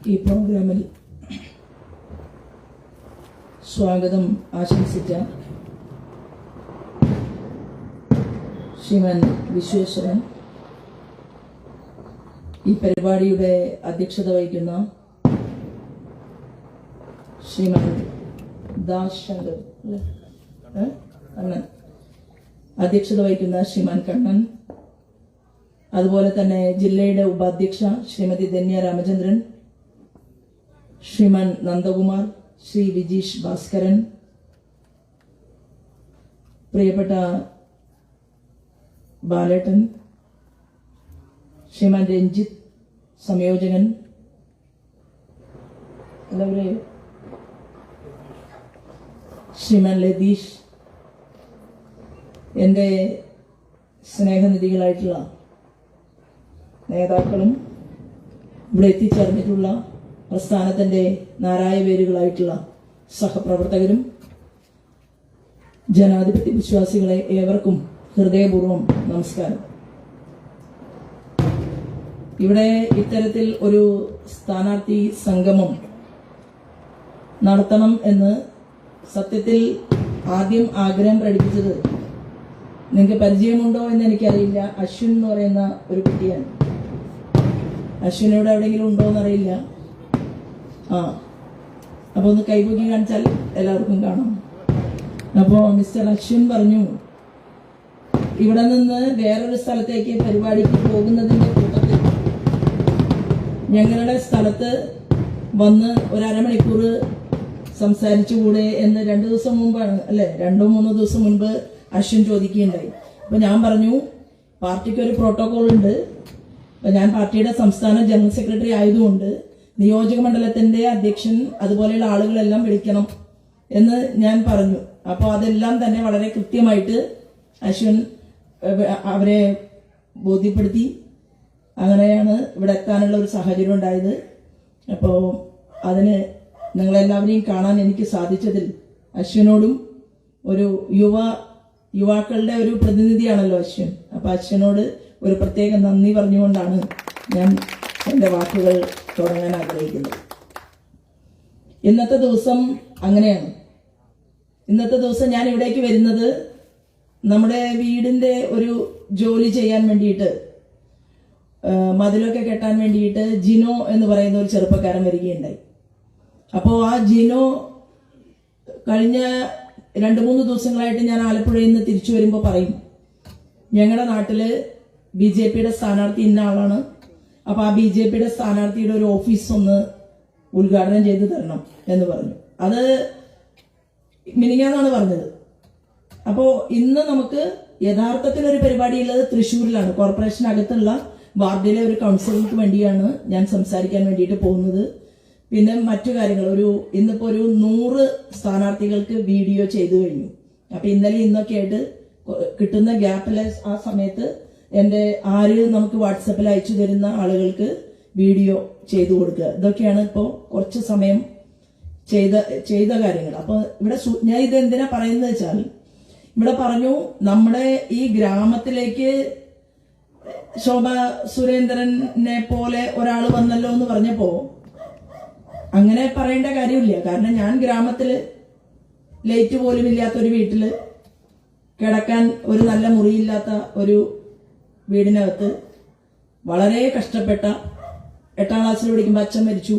ഈ പ്രോഗ്രാമിൽ സ്വാഗതം ആശംസിച്ച ശ്രീമാൻ വിശ്വേശ്വരൻ, ഈ പരിപാടിയുടെ അധ്യക്ഷത വഹിക്കുന്ന ശ്രീമാൻ ദാസ് ശങ്കർ കണ്ണൻ, അധ്യക്ഷത വഹിക്കുന്ന ശ്രീമാൻ കണ്ണൻ, അതുപോലെ തന്നെ ജില്ലയുടെ ഉപാധ്യക്ഷ ശ്രീമതി ധന്യ രാമചന്ദ്രൻ, ശ്രീമാൻ നന്ദകുമാർ, ശ്രീ വിജീഷ് ഭാസ്കരൻ, പ്രിയപ്പെട്ട ബാലേട്ടൻ, ശ്രീമാൻ രഞ്ജിത്ത് സംയോജകൻ, എല്ലാവരെയും, ശ്രീമാൻ ലതീഷ്, എൻ്റെ സ്നേഹനിധികളായിട്ടുള്ള നേതാക്കളും ഇവിടെ എത്തിച്ചേർന്നിട്ടുള്ള പ്രസ്ഥാനത്തിന്റെ നാരായവേരുകളായിട്ടുള്ള സഹപ്രവർത്തകരും, ജനാധിപത്യ വിശ്വാസികളെ ഏവർക്കും ഹൃദയപൂർവ്വം നമസ്കാരം. ഇവിടെ ഇത്തരത്തിൽ ഒരു സ്ഥാനാർത്ഥി സംഗമം നടത്തണം എന്ന് സത്യത്തിൽ ആദ്യം ആഗ്രഹം പ്രകടിപ്പിച്ചത്, നിങ്ങൾക്ക് പരിചയമുണ്ടോ എന്ന് എനിക്കറിയില്ല, അശ്വിൻ എന്ന് പറയുന്ന ഒരു കുട്ടിയാണ്. അശ്വിനോട് എവിടെയെങ്കിലും ഉണ്ടോ എന്നറിയില്ല. അപ്പൊ ഒന്ന് കൈപൊക്കി കാണിച്ചാൽ എല്ലാവർക്കും കാണാം. അപ്പോ മിസ്റ്റർ അശ്വിൻ പറഞ്ഞു, ഇവിടെ നിന്ന് വേറൊരു സ്ഥലത്തേക്ക് പരിപാടിക്ക് പോകുന്നതിന്റെ കൂട്ടത്തിൽ ഞങ്ങളുടെ സ്ഥലത്ത് വന്ന് ഒരു അരമണിക്കൂർ സംസാരിച്ചുകൂടെ എന്ന് 2 ദിവസം മുമ്പാണ്, അല്ലെ 2-3 ദിവസം മുൻപ് അശ്വിൻ ചോദിക്കുകയുണ്ടായി. അപ്പൊ ഞാൻ പറഞ്ഞു, പാർട്ടിക്ക് ഒരു പ്രോട്ടോകോൾ ഉണ്ട്. ഞാൻ പാർട്ടിയുടെ സംസ്ഥാന ജനറൽ സെക്രട്ടറി ആയതുകൊണ്ട് നിയോജക മണ്ഡലത്തിന്റെ അധ്യക്ഷൻ അതുപോലെയുള്ള ആളുകളെല്ലാം വിളിക്കണം എന്ന് ഞാൻ പറഞ്ഞു. അപ്പോൾ അതെല്ലാം തന്നെ വളരെ കൃത്യമായിട്ട് അശ്വിൻ അവരെ ബോധ്യപ്പെടുത്തി. അങ്ങനെയാണ് ഇവിടെ എത്താനുള്ള ഒരു സാഹചര്യം ഉണ്ടായത്. അപ്പോൾ അതിന് നിങ്ങളെല്ലാവരെയും കാണാൻ എനിക്ക് സാധിച്ചതിൽ അശ്വിനോടും, ഒരു യുവാക്കളുടെ ഒരു പ്രതിനിധിയാണല്ലോ അശ്വിൻ, അപ്പൊ അശ്വിനോട് ഒരു പ്രത്യേക നന്ദി പറഞ്ഞുകൊണ്ടാണ് ഞാൻ എൻ്റെ വാക്കുകൾ തുടങ്ങാൻ ആഗ്രഹിക്കുന്നത്. ഇന്നത്തെ ദിവസം അങ്ങനെയാണ്. ഇന്നത്തെ ദിവസം ഞാൻ ഇവിടേക്ക് വരുന്നത് നമ്മുടെ വീടിന്റെ ഒരു ജോലി ചെയ്യാൻ വേണ്ടിയിട്ട്, മതിലൊക്കെ കെട്ടാൻ വേണ്ടിയിട്ട് ജിനോ എന്ന് പറയുന്ന ഒരു ചെറുപ്പക്കാരൻ വരികയുണ്ടായി. അപ്പോൾ ആ ജിനോ കഴിഞ്ഞ 2-3 ദിവസങ്ങളായിട്ട് ഞാൻ ആലപ്പുഴയിൽ നിന്ന് തിരിച്ചു വരുമ്പോൾ പറയും, ഞങ്ങളുടെ നാട്ടില് BJPയുടെ സ്ഥാനാർത്ഥി ഇന്ന ആളാണ്, അപ്പൊ ആ BJPയുടെ സ്ഥാനാർത്ഥിയുടെ ഒരു ഓഫീസ് ഒന്ന് ഉദ്ഘാടനം ചെയ്ത് തരണം എന്ന് പറഞ്ഞു. അത് മിനിങ്ങാന്നാണ് പറഞ്ഞത്. അപ്പോ ഇന്ന് നമുക്ക് യഥാർത്ഥത്തിൽ ഒരു പരിപാടി ഉള്ളത് തൃശ്ശൂരിലാണ്. കോർപ്പറേഷനകത്തുള്ള വാർഡിലെ ഒരു കൗൺസിലർക്ക് വേണ്ടിയാണ് ഞാൻ സംസാരിക്കാൻ വേണ്ടിയിട്ട് പോകുന്നത്. പിന്നെ മറ്റു കാര്യങ്ങൾ, ഇന്നിപ്പോ ഒരു 100 സ്ഥാനാർത്ഥികൾക്ക് വീഡിയോ ചെയ്തു കഴിഞ്ഞു. അപ്പൊ ഇന്നലെ ഇന്നൊക്കെ ആയിട്ട് കിട്ടുന്ന ഗ്യാപ്പിലെ ആ സമയത്ത് എന്റെ നമുക്ക് വാട്സപ്പിൽ അയച്ചു തരുന്ന ആളുകൾക്ക് വീഡിയോ ചെയ്തു കൊടുക്കുക. ഇതൊക്കെയാണ് ഇപ്പോൾ കുറച്ച് സമയം ചെയ്ത കാര്യങ്ങൾ. അപ്പൊ ഇവിടെ ഞാൻ ഇത് എന്തിനാ പറയുന്നത് വെച്ചാൽ, ഇവിടെ പറഞ്ഞു നമ്മുടെ ഈ ഗ്രാമത്തിലേക്ക് ശോഭ സുരേന്ദ്രനെ പോലെ ഒരാൾ വന്നല്ലോ എന്ന് പറഞ്ഞപ്പോ അങ്ങനെ പറയേണ്ട കാര്യമില്ല. കാരണം ഞാൻ ഗ്രാമത്തില് ലൈറ്റ് പോലും ഇല്ലാത്തൊരു വീട്ടില് കിടക്കാൻ ഒരു നല്ല മുറിയില്ലാത്ത ഒരു വീടിനകത്ത് വളരെ കഷ്ടപ്പെട്ട, 8ാം ക്ലാസ്സിൽ പഠിക്കുമ്പോൾ അച്ഛൻ മരിച്ചു,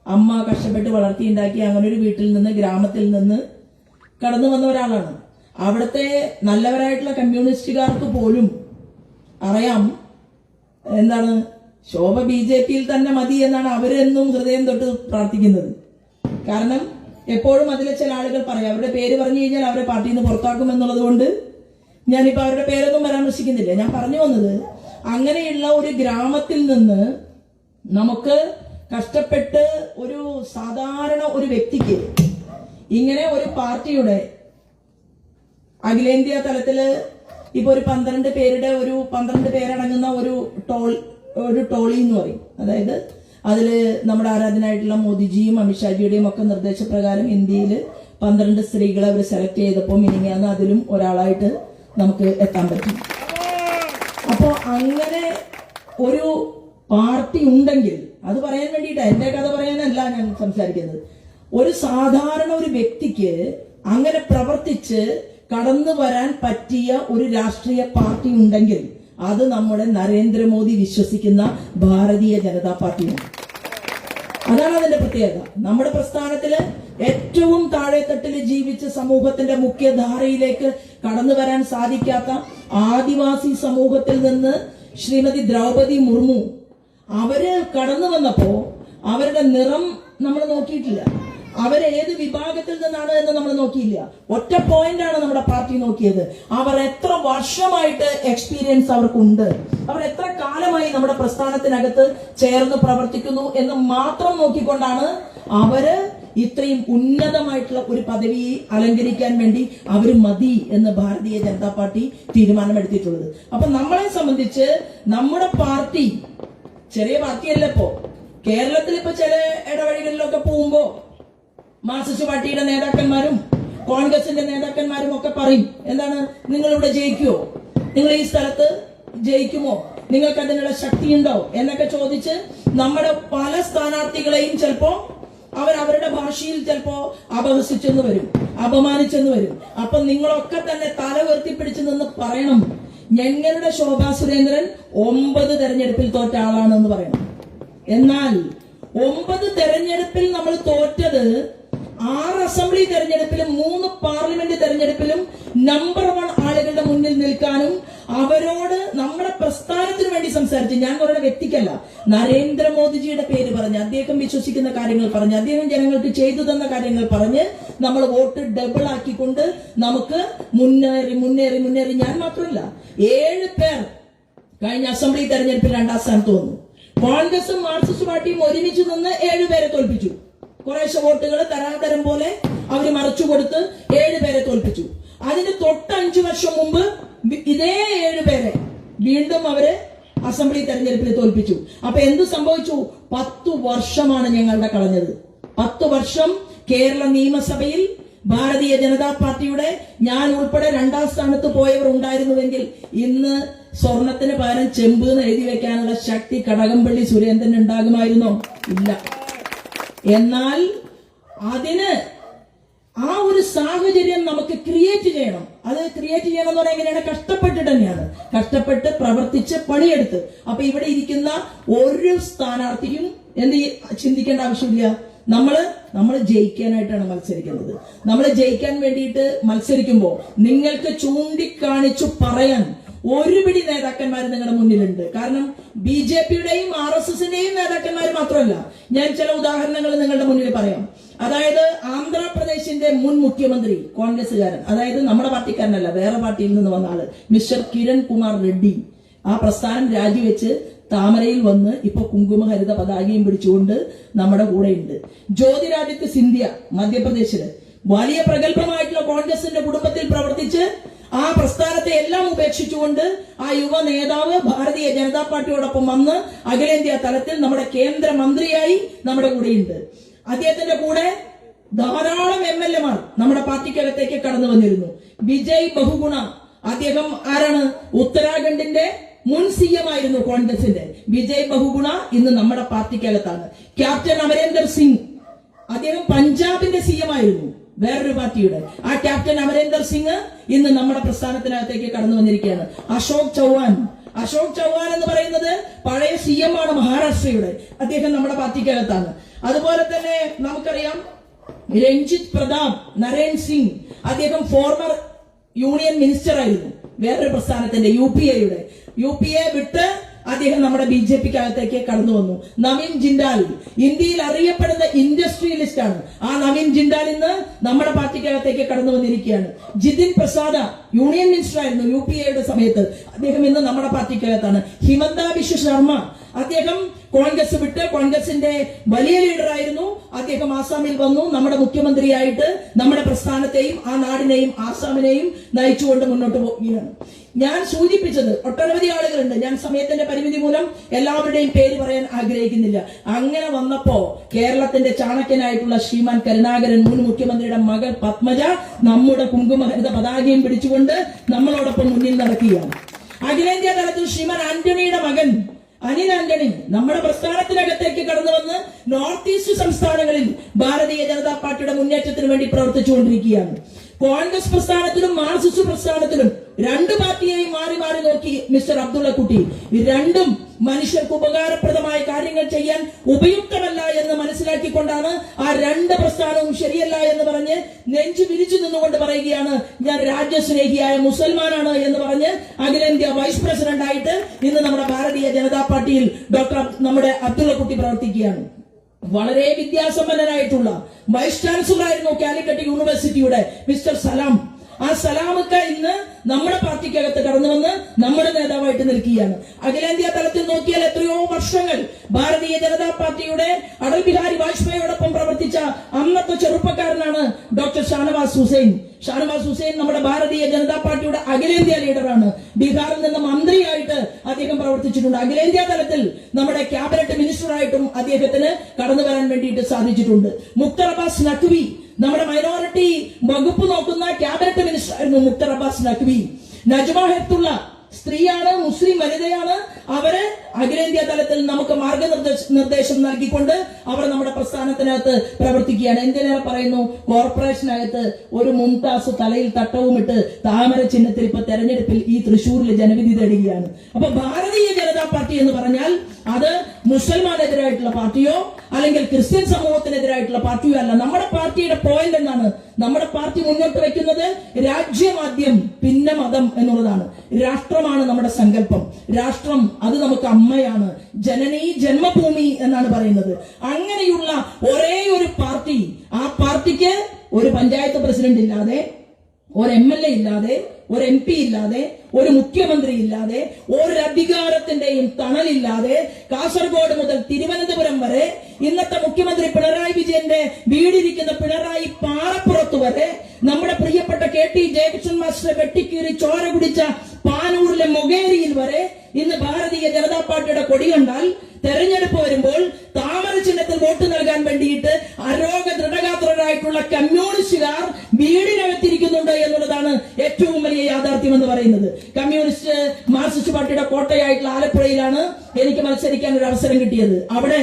അമ്മ കഷ്ടപ്പെട്ട് വളർത്തിയുണ്ടാക്കി അങ്ങനെ ഒരു വീട്ടിൽ നിന്ന്, ഗ്രാമത്തിൽ നിന്ന് കടന്നു വന്ന ഒരാളാണ്. അവിടുത്തെ നല്ലവരായിട്ടുള്ള കമ്മ്യൂണിസ്റ്റുകാർക്ക് പോലും അറിയാം എന്താണ് ശോഭ BJPയിൽ തന്നെ മതി എന്നാണ് അവരെന്നും ഹൃദയം തൊട്ട് പ്രാർത്ഥിക്കുന്നത്. കാരണം എപ്പോഴും അതിലെ ചില ആളുകൾ പറയാം, അവരുടെ പേര് പറഞ്ഞു കഴിഞ്ഞാൽ അവരെ പാർട്ടിയിൽ നിന്ന് പുറത്താക്കും എന്നുള്ളത് കൊണ്ട് ഞാനിപ്പോ അവരുടെ പേരൊന്നും പരാമർശിക്കുന്നില്ല. ഞാൻ പറഞ്ഞു വന്നത്, അങ്ങനെയുള്ള ഒരു ഗ്രാമത്തിൽ നിന്ന് നമുക്ക് കഷ്ടപ്പെട്ട് ഒരു സാധാരണ ഒരു വ്യക്തിക്ക് ഇങ്ങനെ ഒരു പാർട്ടിയുടെ അഖിലേന്ത്യാ തലത്തില് ഇപ്പൊ ഒരു 12 പേരടങ്ങുന്ന ഒരു ടോളി എന്ന് പറയും. അതായത് അതില് നമ്മുടെ ആരാധനായിട്ടുള്ള മോദിജിയും അമിത്ഷാജിയുടെയും ഒക്കെ നിർദ്ദേശപ്രകാരം ഇന്ത്യയിൽ 12 സ്ത്രീകളെ അവർ സെലക്ട് ചെയ്തപ്പോൾ മിനിങ്ങാന്ന് അതിലും ഒരാളായിട്ട് നമുക്ക് എത്താൻ പറ്റും. അപ്പോൾ അങ്ങനെ ഒരു പാർട്ടി ഉണ്ടെങ്കിൽ അത് പറയാൻ വേണ്ടിയിട്ടാണ്, എന്റെ കഥ പറയാനല്ല ഞാൻ സംസാരിക്കുന്നത്. ഒരു സാധാരണ ഒരു വ്യക്തിക്ക് അങ്ങനെ പ്രവർത്തിച്ച് കടന്നു വരാൻ പറ്റിയ ഒരു രാഷ്ട്രീയ പാർട്ടി ഉണ്ടെങ്കിൽ അത് നമ്മുടെ നരേന്ദ്രമോദി വിശ്വസിക്കുന്ന ഭാരതീയ ജനതാ പാർട്ടിയാണ്. അതാണ് അതിന്റെ പ്രത്യേകത. നമ്മുടെ പ്രസ്ഥാനത്തില് ഏറ്റവും താഴെത്തട്ടിൽ ജീവിച്ച് സമൂഹത്തിന്റെ മുഖ്യധാരയിലേക്ക് കടന്നു വരാൻ സാധിക്കാത്ത ആദിവാസി സമൂഹത്തിൽ നിന്ന് ശ്രീമതി ദ്രൗപദി മുർമു അവര് കടന്നു വന്നപ്പോ അവരുടെ നിറം നമ്മൾ നോക്കിയിട്ടില്ല, അവരേത് വിഭാഗത്തിൽ നിന്നാണ് എന്ന് നമ്മൾ നോക്കിയില്ല. ഒറ്റ പോയിന്റാണ് നമ്മുടെ പാർട്ടി നോക്കിയത്. അവർ എത്ര വർഷമായിട്ട് എക്സ്പീരിയൻസ് അവർക്കുണ്ട്, അവർ എത്ര കാലമായി നമ്മുടെ പ്രസ്ഥാനത്തിനകത്ത് ചേർന്ന് പ്രവർത്തിക്കുന്നു എന്ന് മാത്രം നോക്കിക്കൊണ്ടാണ് അവര് ഇത്രയും ഉന്നതമായിട്ടുള്ള ഒരു പദവി അലങ്കരിക്കാൻ വേണ്ടി അവര് മതി എന്ന് ഭാരതീയ ജനതാ പാർട്ടി തീരുമാനമെടുത്തിട്ടുള്ളത്. അപ്പൊ നമ്മളെ സംബന്ധിച്ച് നമ്മുടെ പാർട്ടി ചെറിയ പാർട്ടിയല്ല. ഇപ്പോ കേരളത്തിൽ ഇപ്പൊ ചില ഇടവഴികളിലൊക്കെ പോകുമ്പോ മാർക്സിസ്റ്റ് പാർട്ടിയുടെ നേതാക്കന്മാരും കോൺഗ്രസിന്റെ നേതാക്കന്മാരും ഒക്കെ പറയും, എന്താണ്, നിങ്ങളിവിടെ ജയിക്കുമോ, നിങ്ങൾ ഈ സ്ഥലത്ത് ജയിക്കുമോ, നിങ്ങൾക്ക് അതിനുള്ള ശക്തിയുണ്ടോ എന്നൊക്കെ ചോദിച്ച് നമ്മുടെ പല സ്ഥാനാർത്ഥികളെയും ചിലപ്പോ അവരുടെ ഭാഷയിൽ ചിലപ്പോ അപഹസിച്ചെന്ന് വരും, അപമാനിച്ചെന്ന് വരും. അപ്പൊ നിങ്ങളൊക്കെ തന്നെ തല ഉയർത്തിപ്പിടിച്ചു നിന്ന് പറയണം, ഞങ്ങളുടെ ശോഭാ സുരേന്ദ്രൻ 9 തെരഞ്ഞെടുപ്പിൽ തോറ്റ ആളാണെന്ന് പറയണം. എന്നാൽ 9 തെരഞ്ഞെടുപ്പിൽ നമ്മൾ തോറ്റത് 6 അസംബ്ലി തെരഞ്ഞെടുപ്പിലും 3 പാർലമെന്റ് തെരഞ്ഞെടുപ്പിലും നമ്പർ 1 ആളുകളുടെ മുന്നിൽ നിൽക്കാനും അവരോട് നമ്മുടെ പ്രസ്ഥാനത്തിന് വേണ്ടി സംസാരിച്ച്, ഞാൻ അവരുടെ വ്യക്തിക്കല്ല, നരേന്ദ്രമോദിജിയുടെ പേര് പറഞ്ഞ്, അദ്ദേഹം വിശ്വസിക്കുന്ന കാര്യങ്ങൾ പറഞ്ഞ്, അദ്ദേഹം ജനങ്ങൾക്ക് ചെയ്തു തന്ന കാര്യങ്ങൾ പറഞ്ഞ് നമ്മൾ വോട്ട് ഡബിൾ ആക്കിക്കൊണ്ട് നമുക്ക് മുന്നേറി മുന്നേറി മുന്നേറി ഞാൻ മാത്രമല്ല 7 പേർ കഴിഞ്ഞ അസംബ്ലി തെരഞ്ഞെടുപ്പിൽ 2ാം സ്ഥാനത്ത് വന്നു. കോൺഗ്രസും മാർക്സിസ്റ്റ് പാർട്ടിയും ഒരുമിച്ച് നിന്ന് 7 പേരെ തോൽപ്പിച്ചു. കുറേശ്ശെ വോട്ടുകൾ തരാതരം പോലെ അവർ മറച്ചു കൊടുത്ത് 7 പേരെ തോൽപ്പിച്ചു. അതിന് തൊട്ട് 5 വർഷം മുമ്പ് ഇതേ 7 പേരെ വീണ്ടും അവര് അസംബ്ലി തെരഞ്ഞെടുപ്പിൽ തോൽപ്പിച്ചു. അപ്പൊ എന്ത് സംഭവിച്ചു? 10 വർഷമാണ് ഞങ്ങളുടെ കളഞ്ഞത്. 10 വർഷം കേരള നിയമസഭയിൽ ഭാരതീയ ജനതാ പാർട്ടിയുടെ ഞാൻ ഉൾപ്പെടെ 2ാം സ്ഥാനത്ത് പോയവർ ഉണ്ടായിരുന്നുവെങ്കിൽ ഇന്ന് സ്വർണത്തിന് പകരം ചെമ്പ് എന്ന് എഴുതി വെക്കാനുള്ള ശക്തി കടകംപള്ളി സുരേന്ദ്രൻ ഉണ്ടാകുമായിരുന്നോ? ഇല്ല. എന്നാൽ അതിന് ആ ഒരു സാഹചര്യം നമുക്ക് ക്രിയേറ്റ് ചെയ്യണം. അത് ക്രിയേറ്റ് ചെയ്യണം എന്ന് പറഞ്ഞാൽ എങ്ങനെയാണ്? കഷ്ടപ്പെട്ടിട്ട് തന്നെയാണ്, കഷ്ടപ്പെട്ട് പ്രവർത്തിച്ച് പണിയെടുത്ത്. അപ്പൊ ഇവിടെ ഇരിക്കുന്ന ഒരു സ്ഥാനാർത്ഥിയും എന്ത് ചിന്തിക്കേണ്ട ആവശ്യമില്ല. നമ്മൾ ജയിക്കാനായിട്ടാണ് മത്സരിക്കുന്നത്. നമ്മൾ ജയിക്കാൻ വേണ്ടിയിട്ട് മത്സരിക്കുമ്പോൾ നിങ്ങൾക്ക് ചൂണ്ടിക്കാണിച്ചു പറയാൻ ഒരുപിടി നേതാക്കന്മാർ നിങ്ങളുടെ മുന്നിലുണ്ട്. കാരണം BJPയുടെയും RSSന്റെയും നേതാക്കന്മാർ മാത്രമല്ല. ഞാൻ ചില ഉദാഹരണങ്ങൾ നിങ്ങളുടെ മുന്നിൽ പറയാം. അതായത് ആന്ധ്രാപ്രദേശിന്റെ മുൻ മുഖ്യമന്ത്രി കോൺഗ്രസുകാരൻ, അതായത് നമ്മുടെ പാർട്ടിക്കാരനല്ല, വേറെ പാർട്ടിയിൽ നിന്ന് വന്ന ആള്, മിസ്റ്റർ കിരൺ കുമാർ റെഡ്ഡി, ആ പ്രസ്ഥാനം രാജിവെച്ച് താമരയിൽ വന്ന് ഇപ്പൊ കുങ്കുമഹരിത പതാകയും പിടിച്ചുകൊണ്ട് നമ്മുടെ കൂടെയുണ്ട്. ജ്യോതിരാദിത്യ സിന്ധ്യ മധ്യപ്രദേശില് വലിയ പ്രഗത്ഭമായിട്ടുള്ള കോൺഗ്രസിന്റെ കുടുംബത്തിൽ പ്രവർത്തിച്ച് ആ പ്രസ്ഥാനത്തെ എല്ലാം ഉപേക്ഷിച്ചുകൊണ്ട് ആ യുവ നേതാവ് ഭാരതീയ ജനതാ പാർട്ടിയോടൊപ്പം വന്ന് അഖിലേന്ത്യാ തലത്തിൽ നമ്മുടെ കേന്ദ്രമന്ത്രിയായി നമ്മുടെ കൂടെയുണ്ട്. അദ്ദേഹത്തിന്റെ കൂടെ ധാരാളം MLA-മാർ നമ്മുടെ പാർട്ടിക്കകത്തേക്ക് കടന്നു വന്നിരുന്നു. വിജയ് ബഹുഗുണ, അദ്ദേഹം ആരാണ്? ഉത്തരാഖണ്ഡിന്റെ മുൻ CM ആയിരുന്നു കോൺഗ്രസിന്റെ. വിജയ് ബഹുഗുണ ഇന്ന് നമ്മുടെ പാർട്ടിക്കകത്താണ്. ക്യാപ്റ്റൻ അമരേന്ദർ സിംഗ്, അദ്ദേഹം പഞ്ചാബിന്റെ CM ആയിരുന്നു, വേറൊരു പാർട്ടിയുടെ. ആ ക്യാപ്റ്റൻ അമരേന്ദർ സിംഗ് ഇന്ന് നമ്മുടെ പ്രസ്ഥാനത്തിനകത്തേക്ക് കടന്നു വന്നിരിക്കുകയാണ്. അശോക് ചൗഹാൻ എന്ന് പറയുന്നത് പഴയ CM ആണ് മഹാരാഷ്ട്രയുടെ, അദ്ദേഹം നമ്മുടെ പാർട്ടിക്കകത്താണ്. അതുപോലെ തന്നെ നമുക്കറിയാം രഞ്ജിത് പ്രതാപ് നരേൻ സിംഗ്, അദ്ദേഹം ഫോർമർ യൂണിയൻ മിനിസ്റ്റർ ആയിരുന്നു, വേറൊരു പ്രസ്ഥാനത്തിന്റെ UPA വിട്ട് അദ്ദേഹം നമ്മുടെ BJPക്കകത്തേക്ക് കടന്നു വന്നു. നവീൻ ജിൻഡാൽ ഇന്ത്യയിൽ അറിയപ്പെടുന്ന ഇൻഡസ്ട്രിയലിസ്റ്റ് ആണ്. ആ നവീൻ ജിൻഡാൽ ഇന്ന് നമ്മുടെ പാർട്ടിക്കകത്തേക്ക് കടന്നു വന്നിരിക്കുകയാണ്. ജിതിൻ പ്രസാദ യൂണിയൻ മിനിസ്റ്റർ ആയിരുന്നു UPAയുടെ സമയത്ത്, അദ്ദേഹം ഇന്ന് നമ്മുടെ പാർട്ടിക്കകത്താണ്. ഹിമന്ത ബിശ്വ ശർമ്മ, അദ്ദേഹം കോൺഗ്രസ് വിട്ട് കോൺഗ്രസിന്റെ വലിയ ലീഡറായിരുന്നു, അദ്ദേഹം ആസാമിൽ വന്നു നമ്മുടെ മുഖ്യമന്ത്രിയായിട്ട് നമ്മുടെ പ്രസ്ഥാനത്തെയും ആ നാടിനെയും ആസാമിനെയും നയിച്ചുകൊണ്ട് മുന്നോട്ട് പോവുകയാണ്. ഞാൻ സൂചിപ്പിച്ചത് ഒട്ടനവധി ആളുകളുണ്ട്. ഞാൻ സമയത്തിന്റെ പരിമിതി മൂലം എല്ലാവരുടെയും പേര് പറയാൻ ആഗ്രഹിക്കുന്നില്ല. അങ്ങനെ വന്നപ്പോ കേരളത്തിന്റെ ചാണക്യനായിട്ടുള്ള ശ്രീമാൻ കരുണാകരൻ, മുൻ മുഖ്യമന്ത്രിയുടെ മകൾ പത്മജ നമ്മുടെ കുങ്കുമഹരിത പതാകയും പിടിച്ചുകൊണ്ട് നമ്മളോടൊപ്പം മുന്നിൽ നടക്കുകയാണ്. അഖിലേന്ത്യാ തലത്തിൽ ശ്രീമാൻ ആന്റണിയുടെ മകൻ, അനിൽ ആന്റണി നമ്മുടെ പ്രസ്ഥാനത്തിനകത്തേക്ക് കടന്നു വന്ന് നോർത്ത് ഈസ്റ്റ് സംസ്ഥാനങ്ങളിൽ ഭാരതീയ ജനതാ പാർട്ടിയുടെ മുന്നേറ്റത്തിന് വേണ്ടി പ്രവർത്തിച്ചുകൊണ്ടിരിക്കുകയാണ്. കോൺഗ്രസ് പ്രസ്ഥാനത്തിലും മാർക്സിസ്റ്റ് പ്രസ്ഥാനത്തിലും രണ്ടു പാർട്ടിയെയും മാറി മാറി നോക്കി മിസ്റ്റർ അബ്ദുള്ള കുട്ടി. രണ്ടും മനുഷ്യർക്ക് ഉപകാരപ്രദമായ കാര്യങ്ങൾ ചെയ്യാൻ ഉപയുക്തമല്ല എന്ന് മനസ്സിലാക്കിക്കൊണ്ടാണ് ആ രണ്ട് പ്രസ്ഥാനവും ശരിയല്ല എന്ന് പറഞ്ഞ് നെഞ്ചു വിരിച്ചു നിന്നുകൊണ്ട് പറയുകയാണ്, ഞാൻ രാജ്യസ്നേഹിയായ മുസൽമാനാണ് എന്ന് പറഞ്ഞ് അഖിലേന്ത്യാ വൈസ് പ്രസിഡന്റ് ആയിട്ട് ഇന്ന് നമ്മുടെ ഭാരതീയ ജനതാ പാർട്ടിയിൽ നമ്മുടെ അബ്ദുള്ള കുട്ടി പ്രവർത്തിക്കുകയാണ്. വളരെ വിദ്യാസമ്പന്നനായിട്ടുള്ള വൈസ് ചാൻസലർ ആയിരുന്നു കാലിക്കറ്റ് യൂണിവേഴ്സിറ്റിയുടെ മിസ്റ്റർ സലാം. ആ സലാമൊക്കെ ഇന്ന് നമ്മുടെ പാർട്ടിക്കകത്ത് കടന്നു വന്ന് നമ്മുടെ നേതാവായിട്ട് നിൽക്കുകയാണ്. അഖിലേന്ത്യാ തലത്തിൽ നോക്കിയാൽ എത്രയോ വർഷങ്ങൾ ഭാരതീയ ജനതാ പാർട്ടിയുടെ അടൽ ബിഹാരി വാജ്പേയിയോടൊപ്പം പ്രവർത്തിച്ച അന്നത്തെ ചെറുപ്പക്കാരനാണ് ഡോക്ടർ ഷാനവാസ് ഹുസൈൻ. ഷാനവാസ് ഹുസൈൻ നമ്മുടെ ഭാരതീയ ജനതാ പാർട്ടിയുടെ അഖിലേന്ത്യാ ലീഡറാണ്. ബീഹാറിൽ നിന്ന് മന്ത്രിയായിട്ട് അദ്ദേഹം പ്രവർത്തിച്ചിട്ടുണ്ട്. അഖിലേന്ത്യാ തലത്തിൽ നമ്മുടെ ക്യാബിനറ്റ് മിനിസ്റ്ററായിട്ടും അദ്ദേഹത്തിന് കടന്നു വരാൻ വേണ്ടിയിട്ട് സാധിച്ചിട്ടുണ്ട്. മുക്തർ അബ്ബാസ് നഖ്വി നമ്മുടെ മൈനോറിറ്റി വകുപ്പ് നോക്കുന്ന ക്യാബിനറ്റ് മിനിസ്റ്റർ ആയിരുന്നു മുക്തർ അബ്ബാസ് നഖ്വി. നജ്മ ഹെപ്തുള്ള സ്ത്രീയാണ്, മുസ്ലിം വനിതയാണ്. അവര് അഖിലേന്ത്യാ തലത്തിൽ നമുക്ക് മാർഗനിർദ്ദേശം നൽകിക്കൊണ്ട് അവർ നമ്മുടെ പ്രസ്ഥാനത്തിനകത്ത് പ്രവർത്തിക്കുകയാണ്. എന്തിനേറെ പറയുന്നു, കോർപ്പറേഷനകത്ത് ഒരു മുംതാസ് തലയിൽ തട്ടവുമിട്ട് താമര ചിഹ്നത്തിൽ ഇപ്പൊ തെരഞ്ഞെടുപ്പിൽ ഈ തൃശ്ശൂരിൽ ജനവിധി തേടുകയാണ്. അപ്പൊ ഭാരതീയ ജനതാ പാർട്ടി എന്ന് പറഞ്ഞാൽ അത് മുസൽമാനെതിരായിട്ടുള്ള പാർട്ടിയോ അല്ലെങ്കിൽ ക്രിസ്ത്യൻ സമൂഹത്തിനെതിരായിട്ടുള്ള പാർട്ടിയോ അല്ല. നമ്മുടെ പാർട്ടിയുടെ പോയിന്റ് എന്താണ്? നമ്മുടെ പാർട്ടി മുന്നോട്ട് വയ്ക്കുന്നത് രാജ്യമാദ്യം പിന്നെ മതം എന്നുള്ളതാണ്. രാഷ്ട്രമാണ് നമ്മുടെ സങ്കല്പം. രാഷ്ട്രം അത് നമുക്ക് അമ്മയാണ്, ജനനീ ജന്മഭൂമി എന്നാണ് പറയുന്നത്. അങ്ങനെയുള്ള ഒരേ ഒരു പാർട്ടി, ആ പാർട്ടിക്ക് ഒരു പഞ്ചായത്ത് പ്രസിഡന്റ് ഇല്ലാതെ, ഒരു MLA ഇല്ലാതെ, ഒരു MP ഇല്ലാതെ, ഒരു മുഖ്യമന്ത്രി ഇല്ലാതെ, ഒരു അധികാരത്തിന്റെയും തണലില്ലാതെ കാസർഗോഡ് മുതൽ തിരുവനന്തപുരം വരെ ഇന്നത്തെ മുഖ്യമന്ത്രി പിണറായി വിജയന്റെ വീടിരിക്കുന്ന പിണറായി പാറപ്പുറത്ത് വരെ നമ്മുടെ പ്രിയപ്പെട്ട KT ജയകൃഷ്ണൻ മാസ്റ്ററെ വെട്ടിക്കീറി ചോര കുടിച്ച പാനൂരിലെ മൊകേരിയിൽ വരെ ഇന്ന് ഭാരതീയ ജനതാ പാർട്ടിയുടെ കൊടി കണ്ടാൽ തെരഞ്ഞെടുപ്പ് വരുമ്പോൾ താമര ചിഹ്നത്തിൽ വോട്ട് നൽകാൻ വേണ്ടിയിട്ട് അരോഗ ദൃഢഗാത്രരായിട്ടുള്ള കമ്മ്യൂണിസ്റ്റുകാർ വീടിനകത്തിരിക്കുന്നുണ്ട് എന്നുള്ളതാണ് ഏറ്റവും വലിയ യാഥാർത്ഥ്യം എന്ന് പറയുന്നത്. കമ്മ്യൂണിസ്റ്റ് മാർക്സിസ്റ്റ് പാർട്ടിയുടെ കോട്ടയായിട്ടുള്ള ആലപ്പുഴയിലാണ് എനിക്ക് മത്സരിക്കാൻ ഒരു അവസരം കിട്ടിയത്. അവിടെ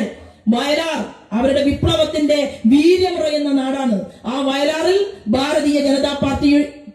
വയലാർ അവരുടെ വിപ്ലവത്തിന്റെ വീര്യമുറയുന്ന നാടാണ്. ആ വയലാറിൽ ഭാരതീയ ജനതാ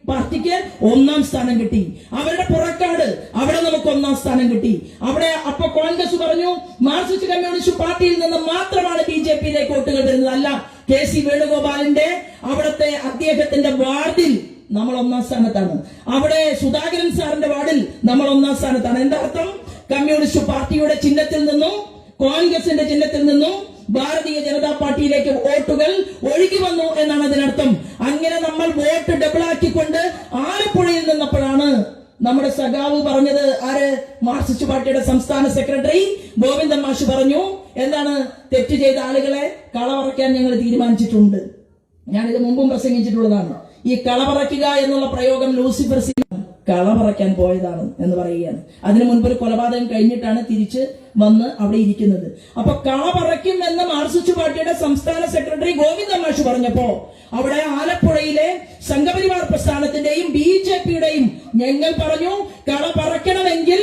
പാർട്ടിക്ക് 1ാം സ്ഥാനം കിട്ടി. അവരുടെ പുറക്കാട് അവിടെ നമുക്ക് 1ാം സ്ഥാനം കിട്ടി. അവിടെ അപ്പൊ കോൺഗ്രസ് പറഞ്ഞു മാർക്സിസ്റ്റ് കമ്മ്യൂണിസ്റ്റ് പാർട്ടിയിൽ നിന്ന് മാത്രമാണ് BJPയിലേക്ക് വോട്ടുകൾ വരുന്നത്. അല്ല, KC വേണുഗോപാലിന്റെ അവിടുത്തെ അദ്ദേഹത്തിന്റെ വാർഡിൽ നമ്മൾ 1ാം സ്ഥാനത്താണ്. അവിടെ സുധാകരൻ സാറിന്റെ വാർഡിൽ നമ്മൾ 1ാം സ്ഥാനത്താണ്. എന്താ അർത്ഥം? കമ്മ്യൂണിസ്റ്റ് പാർട്ടിയുടെ ചിഹ്നത്തിൽ നിന്നും കോൺഗ്രസിന്റെ ചിഹ്നത്തിൽ നിന്നും ഭാരതീയ ജനതാ പാർട്ടിയിലേക്ക് വോട്ടുകൾ ഒഴുകി വന്നു എന്നാണ് അതിനർത്ഥം. അങ്ങനെ നമ്മൾ വോട്ട് ഡബിളാക്കിക്കൊണ്ട് ആലപ്പുഴയിൽ നിന്നപ്പോഴാണ് നമ്മുടെ സഖാവ് പറഞ്ഞത്, ആര്? മാർക്സിസ്റ്റ് പാർട്ടിയുടെ സംസ്ഥാന സെക്രട്ടറി ഗോവിന്ദൻ മാഷ് പറഞ്ഞു, എന്താണ്? തെറ്റ് ചെയ്ത ആളുകളെ കളവറയ്ക്കാൻ ഞങ്ങൾ തീരുമാനിച്ചിട്ടുണ്ട്. ഞാനിത് മുമ്പും പ്രസംഗിച്ചിട്ടുള്ളതാണ്. ഈ കളവറയ്ക്കുക എന്നുള്ള പ്രയോഗം ലൂസിഫർ കളപറയ്ക്കാൻ പോയതാണ് എന്ന് പറയുകയാണ്. അതിനു മുൻപ് ഒരു കൊലപാതകം കഴിഞ്ഞിട്ടാണ് തിരിച്ച് വന്ന് അവിടെ ഇരിക്കുന്നത്. അപ്പൊ കളപറയ്ക്കും എന്ന് മാർക്സിസ്റ്റ് പാർട്ടിയുടെ സംസ്ഥാന സെക്രട്ടറി ഗോവിന്ദൻ മാഷ് പറഞ്ഞപ്പോ അവിടെ ആലപ്പുഴയിലെ സംഘപരിവാർ പ്രസ്ഥാനത്തിന്റെയും BJPയുടെയും ഞങ്ങൾ പറഞ്ഞു, കള പറക്കണമെങ്കിൽ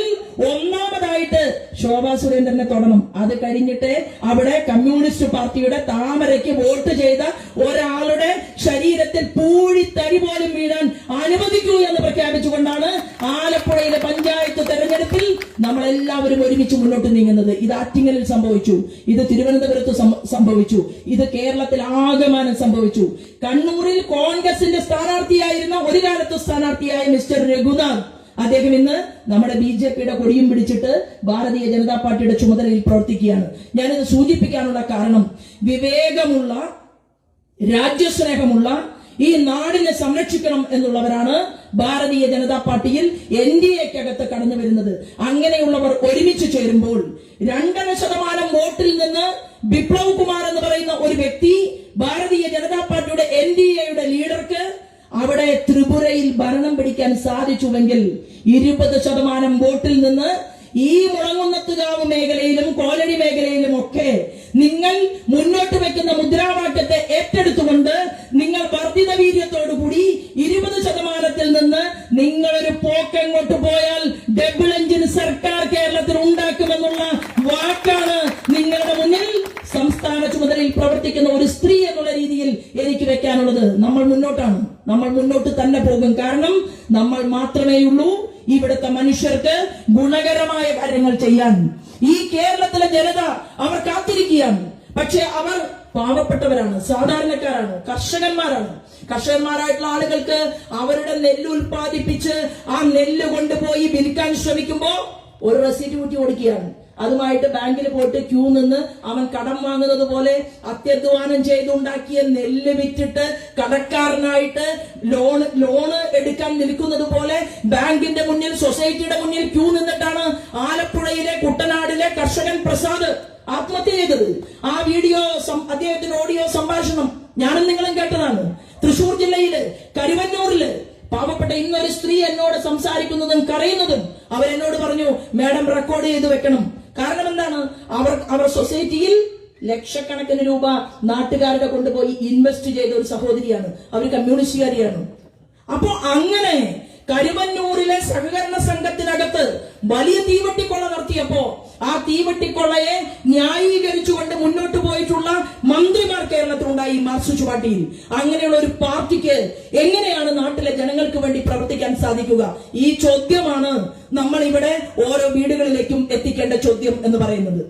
ഒന്നാമതായിട്ട് ശോഭാ സുരേന്ദ്രനെ തൊടണം. അത് കഴിഞ്ഞിട്ട് അവിടെ കമ്മ്യൂണിസ്റ്റ് പാർട്ടിയുടെ താമരയ്ക്ക് വോട്ട് ചെയ്ത ഒരാളുടെ ശരീരത്തിൽ പൂഴിത്തരി പോലും വീഴാൻ അനുവദിക്കൂ എന്ന് പ്രഖ്യാപിച്ചുകൊണ്ടാണ് ആലപ്പുഴയിലെ പഞ്ചായത്ത് തെരഞ്ഞെടുപ്പിൽ നമ്മളെല്ലാവരും ഒരുമിച്ച് മുന്നോട്ട് നീങ്ങുന്നത്. ഇത് ആറ്റിങ്ങലിൽ സംഭവിച്ചു, ഇത് തിരുവനന്തപുരത്ത് സംഭവിച്ചു, ഇത് കേരളത്തിൽ ആകമാനം സംഭവിച്ചു. കണ്ണൂരിൽ കോൺഗ്രസിന്റെ സ്ഥാനാർത്ഥിയായിരുന്ന ഒരു കാലത്ത് സ്ഥാനാർത്ഥിയായ മിസ്റ്റർ രഘുനാഥ്, അദ്ദേഹം ഇന്ന് നമ്മുടെ BJPയുടെ കൊടിയും പിടിച്ചിട്ട് ഭാരതീയ ജനതാ പാർട്ടിയുടെ ചുമതലയിൽ പ്രവർത്തിക്കുകയാണ്. ഞാനിത് സൂചിപ്പിക്കാനുള്ള കാരണം, വിവേകമുള്ള, രാജ്യസ്നേഹമുള്ള, ഈ നാടിനെ സംരക്ഷിക്കണം എന്നുള്ളവരാണ് ഭാരതീയ ജനതാ പാർട്ടിയിൽ NDAക്കകത്ത് കടന്നു വരുന്നത്. അങ്ങനെയുള്ളവർ ഒരുമിച്ച് ചേരുമ്പോൾ 2.5% വോട്ടിൽ നിന്ന് ബിപ്ലവ് കുമാർ എന്ന് പറയുന്ന ഒരു വ്യക്തി ഭാരതീയ ജനതാ പാർട്ടിയുടെ NDAയുടെ ലീഡർക്ക് അവിടെ ത്രിപുരയിൽ ഭരണം പിടിക്കാൻ സാധിച്ചുവെങ്കിൽ 20% വോട്ടിൽ നിന്ന് ഈ മുളങ്ങുന്നത്തുകാവ് മേഖലയിലും കോലടി മേഖലയിലും ഒക്കെ നിങ്ങൾ മുന്നോട്ട് വെക്കുന്ന മുദ്രാവാക്യത്തെ ഏറ്റെടുത്തുകൊണ്ട് നിങ്ങൾ വർദ്ധിത വീര്യത്തോടുകൂടി 20% നിന്ന് നിങ്ങളൊരു പോക്കെങ്ങോട്ട് പോയാൽ ഡബിൾ എഞ്ചിൻ സർക്കാർ കേരളത്തിൽ ഉണ്ടാക്കുമെന്നുള്ള പ്രവർത്തിക്കുന്ന ഒരു സ്ത്രീ എന്നുള്ള രീതിയിൽ എനിക്ക് വെക്കാനുള്ളത്, നമ്മൾ മുന്നോട്ടാണ്, നമ്മൾ മുന്നോട്ട് തന്നെ പോകും. കാരണം നമ്മൾ മാത്രമേയുള്ളൂ ഇവിടുത്തെ മനുഷ്യർക്ക് ഗുണകരമായ കാര്യങ്ങൾ ചെയ്യാൻ. ഈ കേരളത്തിലെ ജനത അവർ കാത്തിരിക്കുകയാണ്. പക്ഷെ അവർ പാവപ്പെട്ടവരാണ്, സാധാരണക്കാരാണ്, കർഷകന്മാരായിട്ടുള്ള ആളുകൾക്ക് അവരുടെ നെല്ല് ഉൽപ്പാദിപ്പിച്ച് ആ നെല്ല് കൊണ്ടുപോയി വിൽക്കാൻ ശ്രമിക്കുമ്പോ ഒരു റെസീറ്റ് കൂട്ടി കൊടുക്കുകയാണ്. അതുമായിട്ട് ബാങ്കിൽ പോയിട്ട് ക്യൂ നിന്ന് അവൻ കടം വാങ്ങുന്നത് പോലെ അത്യധ്വാനം ചെയ്തുണ്ടാക്കിയ നെല്ല് വിറ്റിട്ട് കടക്കാരനായിട്ട് ലോണ് എടുക്കാൻ നിൽക്കുന്നത് പോലെ ബാങ്കിന്റെ മുന്നിൽ, സൊസൈറ്റിയുടെ മുന്നിൽ ക്യൂ നിന്നിട്ടാണ് ആലപ്പുഴയിലെ കുട്ടനാടിലെ കർഷകൻ പ്രസാദ് ആത്മഹത്യ ചെയ്തത്. ആ വീഡിയോ, അദ്ദേഹത്തിന്റെ ഓഡിയോ സംഭാഷണം ഞാനും നിങ്ങളും കേട്ടതാണ്. തൃശൂർ ജില്ലയില് കരുവന്നൂരില് പാവപ്പെട്ട ഇന്നൊരു സ്ത്രീ എന്നോട് സംസാരിക്കുന്നതും കരയുന്നതും അവരെന്നോട് പറഞ്ഞു, മാഡം റെക്കോർഡ് ചെയ്ത് വെക്കണം. കാരണം എന്താണ്, അവർ സൊസൈറ്റിയിൽ ലക്ഷക്കണക്കിന് രൂപ നാട്ടുകാരുടെ കൊണ്ടുപോയി ഇൻവെസ്റ്റ് ചെയ്ത ഒരു സഹോദരിയാണ്, അവർ കമ്മ്യൂണിസ്റ്റുകാരിയാണ്. അപ്പോ അങ്ങനെ കരുവന്നൂരിലെ സഹകരണ സംഘത്തിനകത്ത് വലിയ തീവട്ടിക്കൊള്ള നടത്തിയപ്പോ ആ തീവട്ടിക്കൊള്ളയെ ന്യായീകരിച്ചുകൊണ്ട് മുന്നോട്ട് പോയിട്ടുള്ള മന്ത്രിമാർ കേരളത്തിലുണ്ടായി മാർക്സിസ്റ്റ് പാർട്ടിയിൽ. അങ്ങനെയുള്ള ഒരു പാർട്ടിക്ക് എങ്ങനെയാണ് നാട്ടിലെ ജനങ്ങൾക്ക് വേണ്ടി പ്രവർത്തിക്കാൻ സാധിക്കുക? ഈ ചോദ്യമാണ് നമ്മൾ ഇവിടെ ഓരോ വീടുകളിലേക്കും എത്തിക്കേണ്ട ചോദ്യം എന്ന് പറയുന്നത്.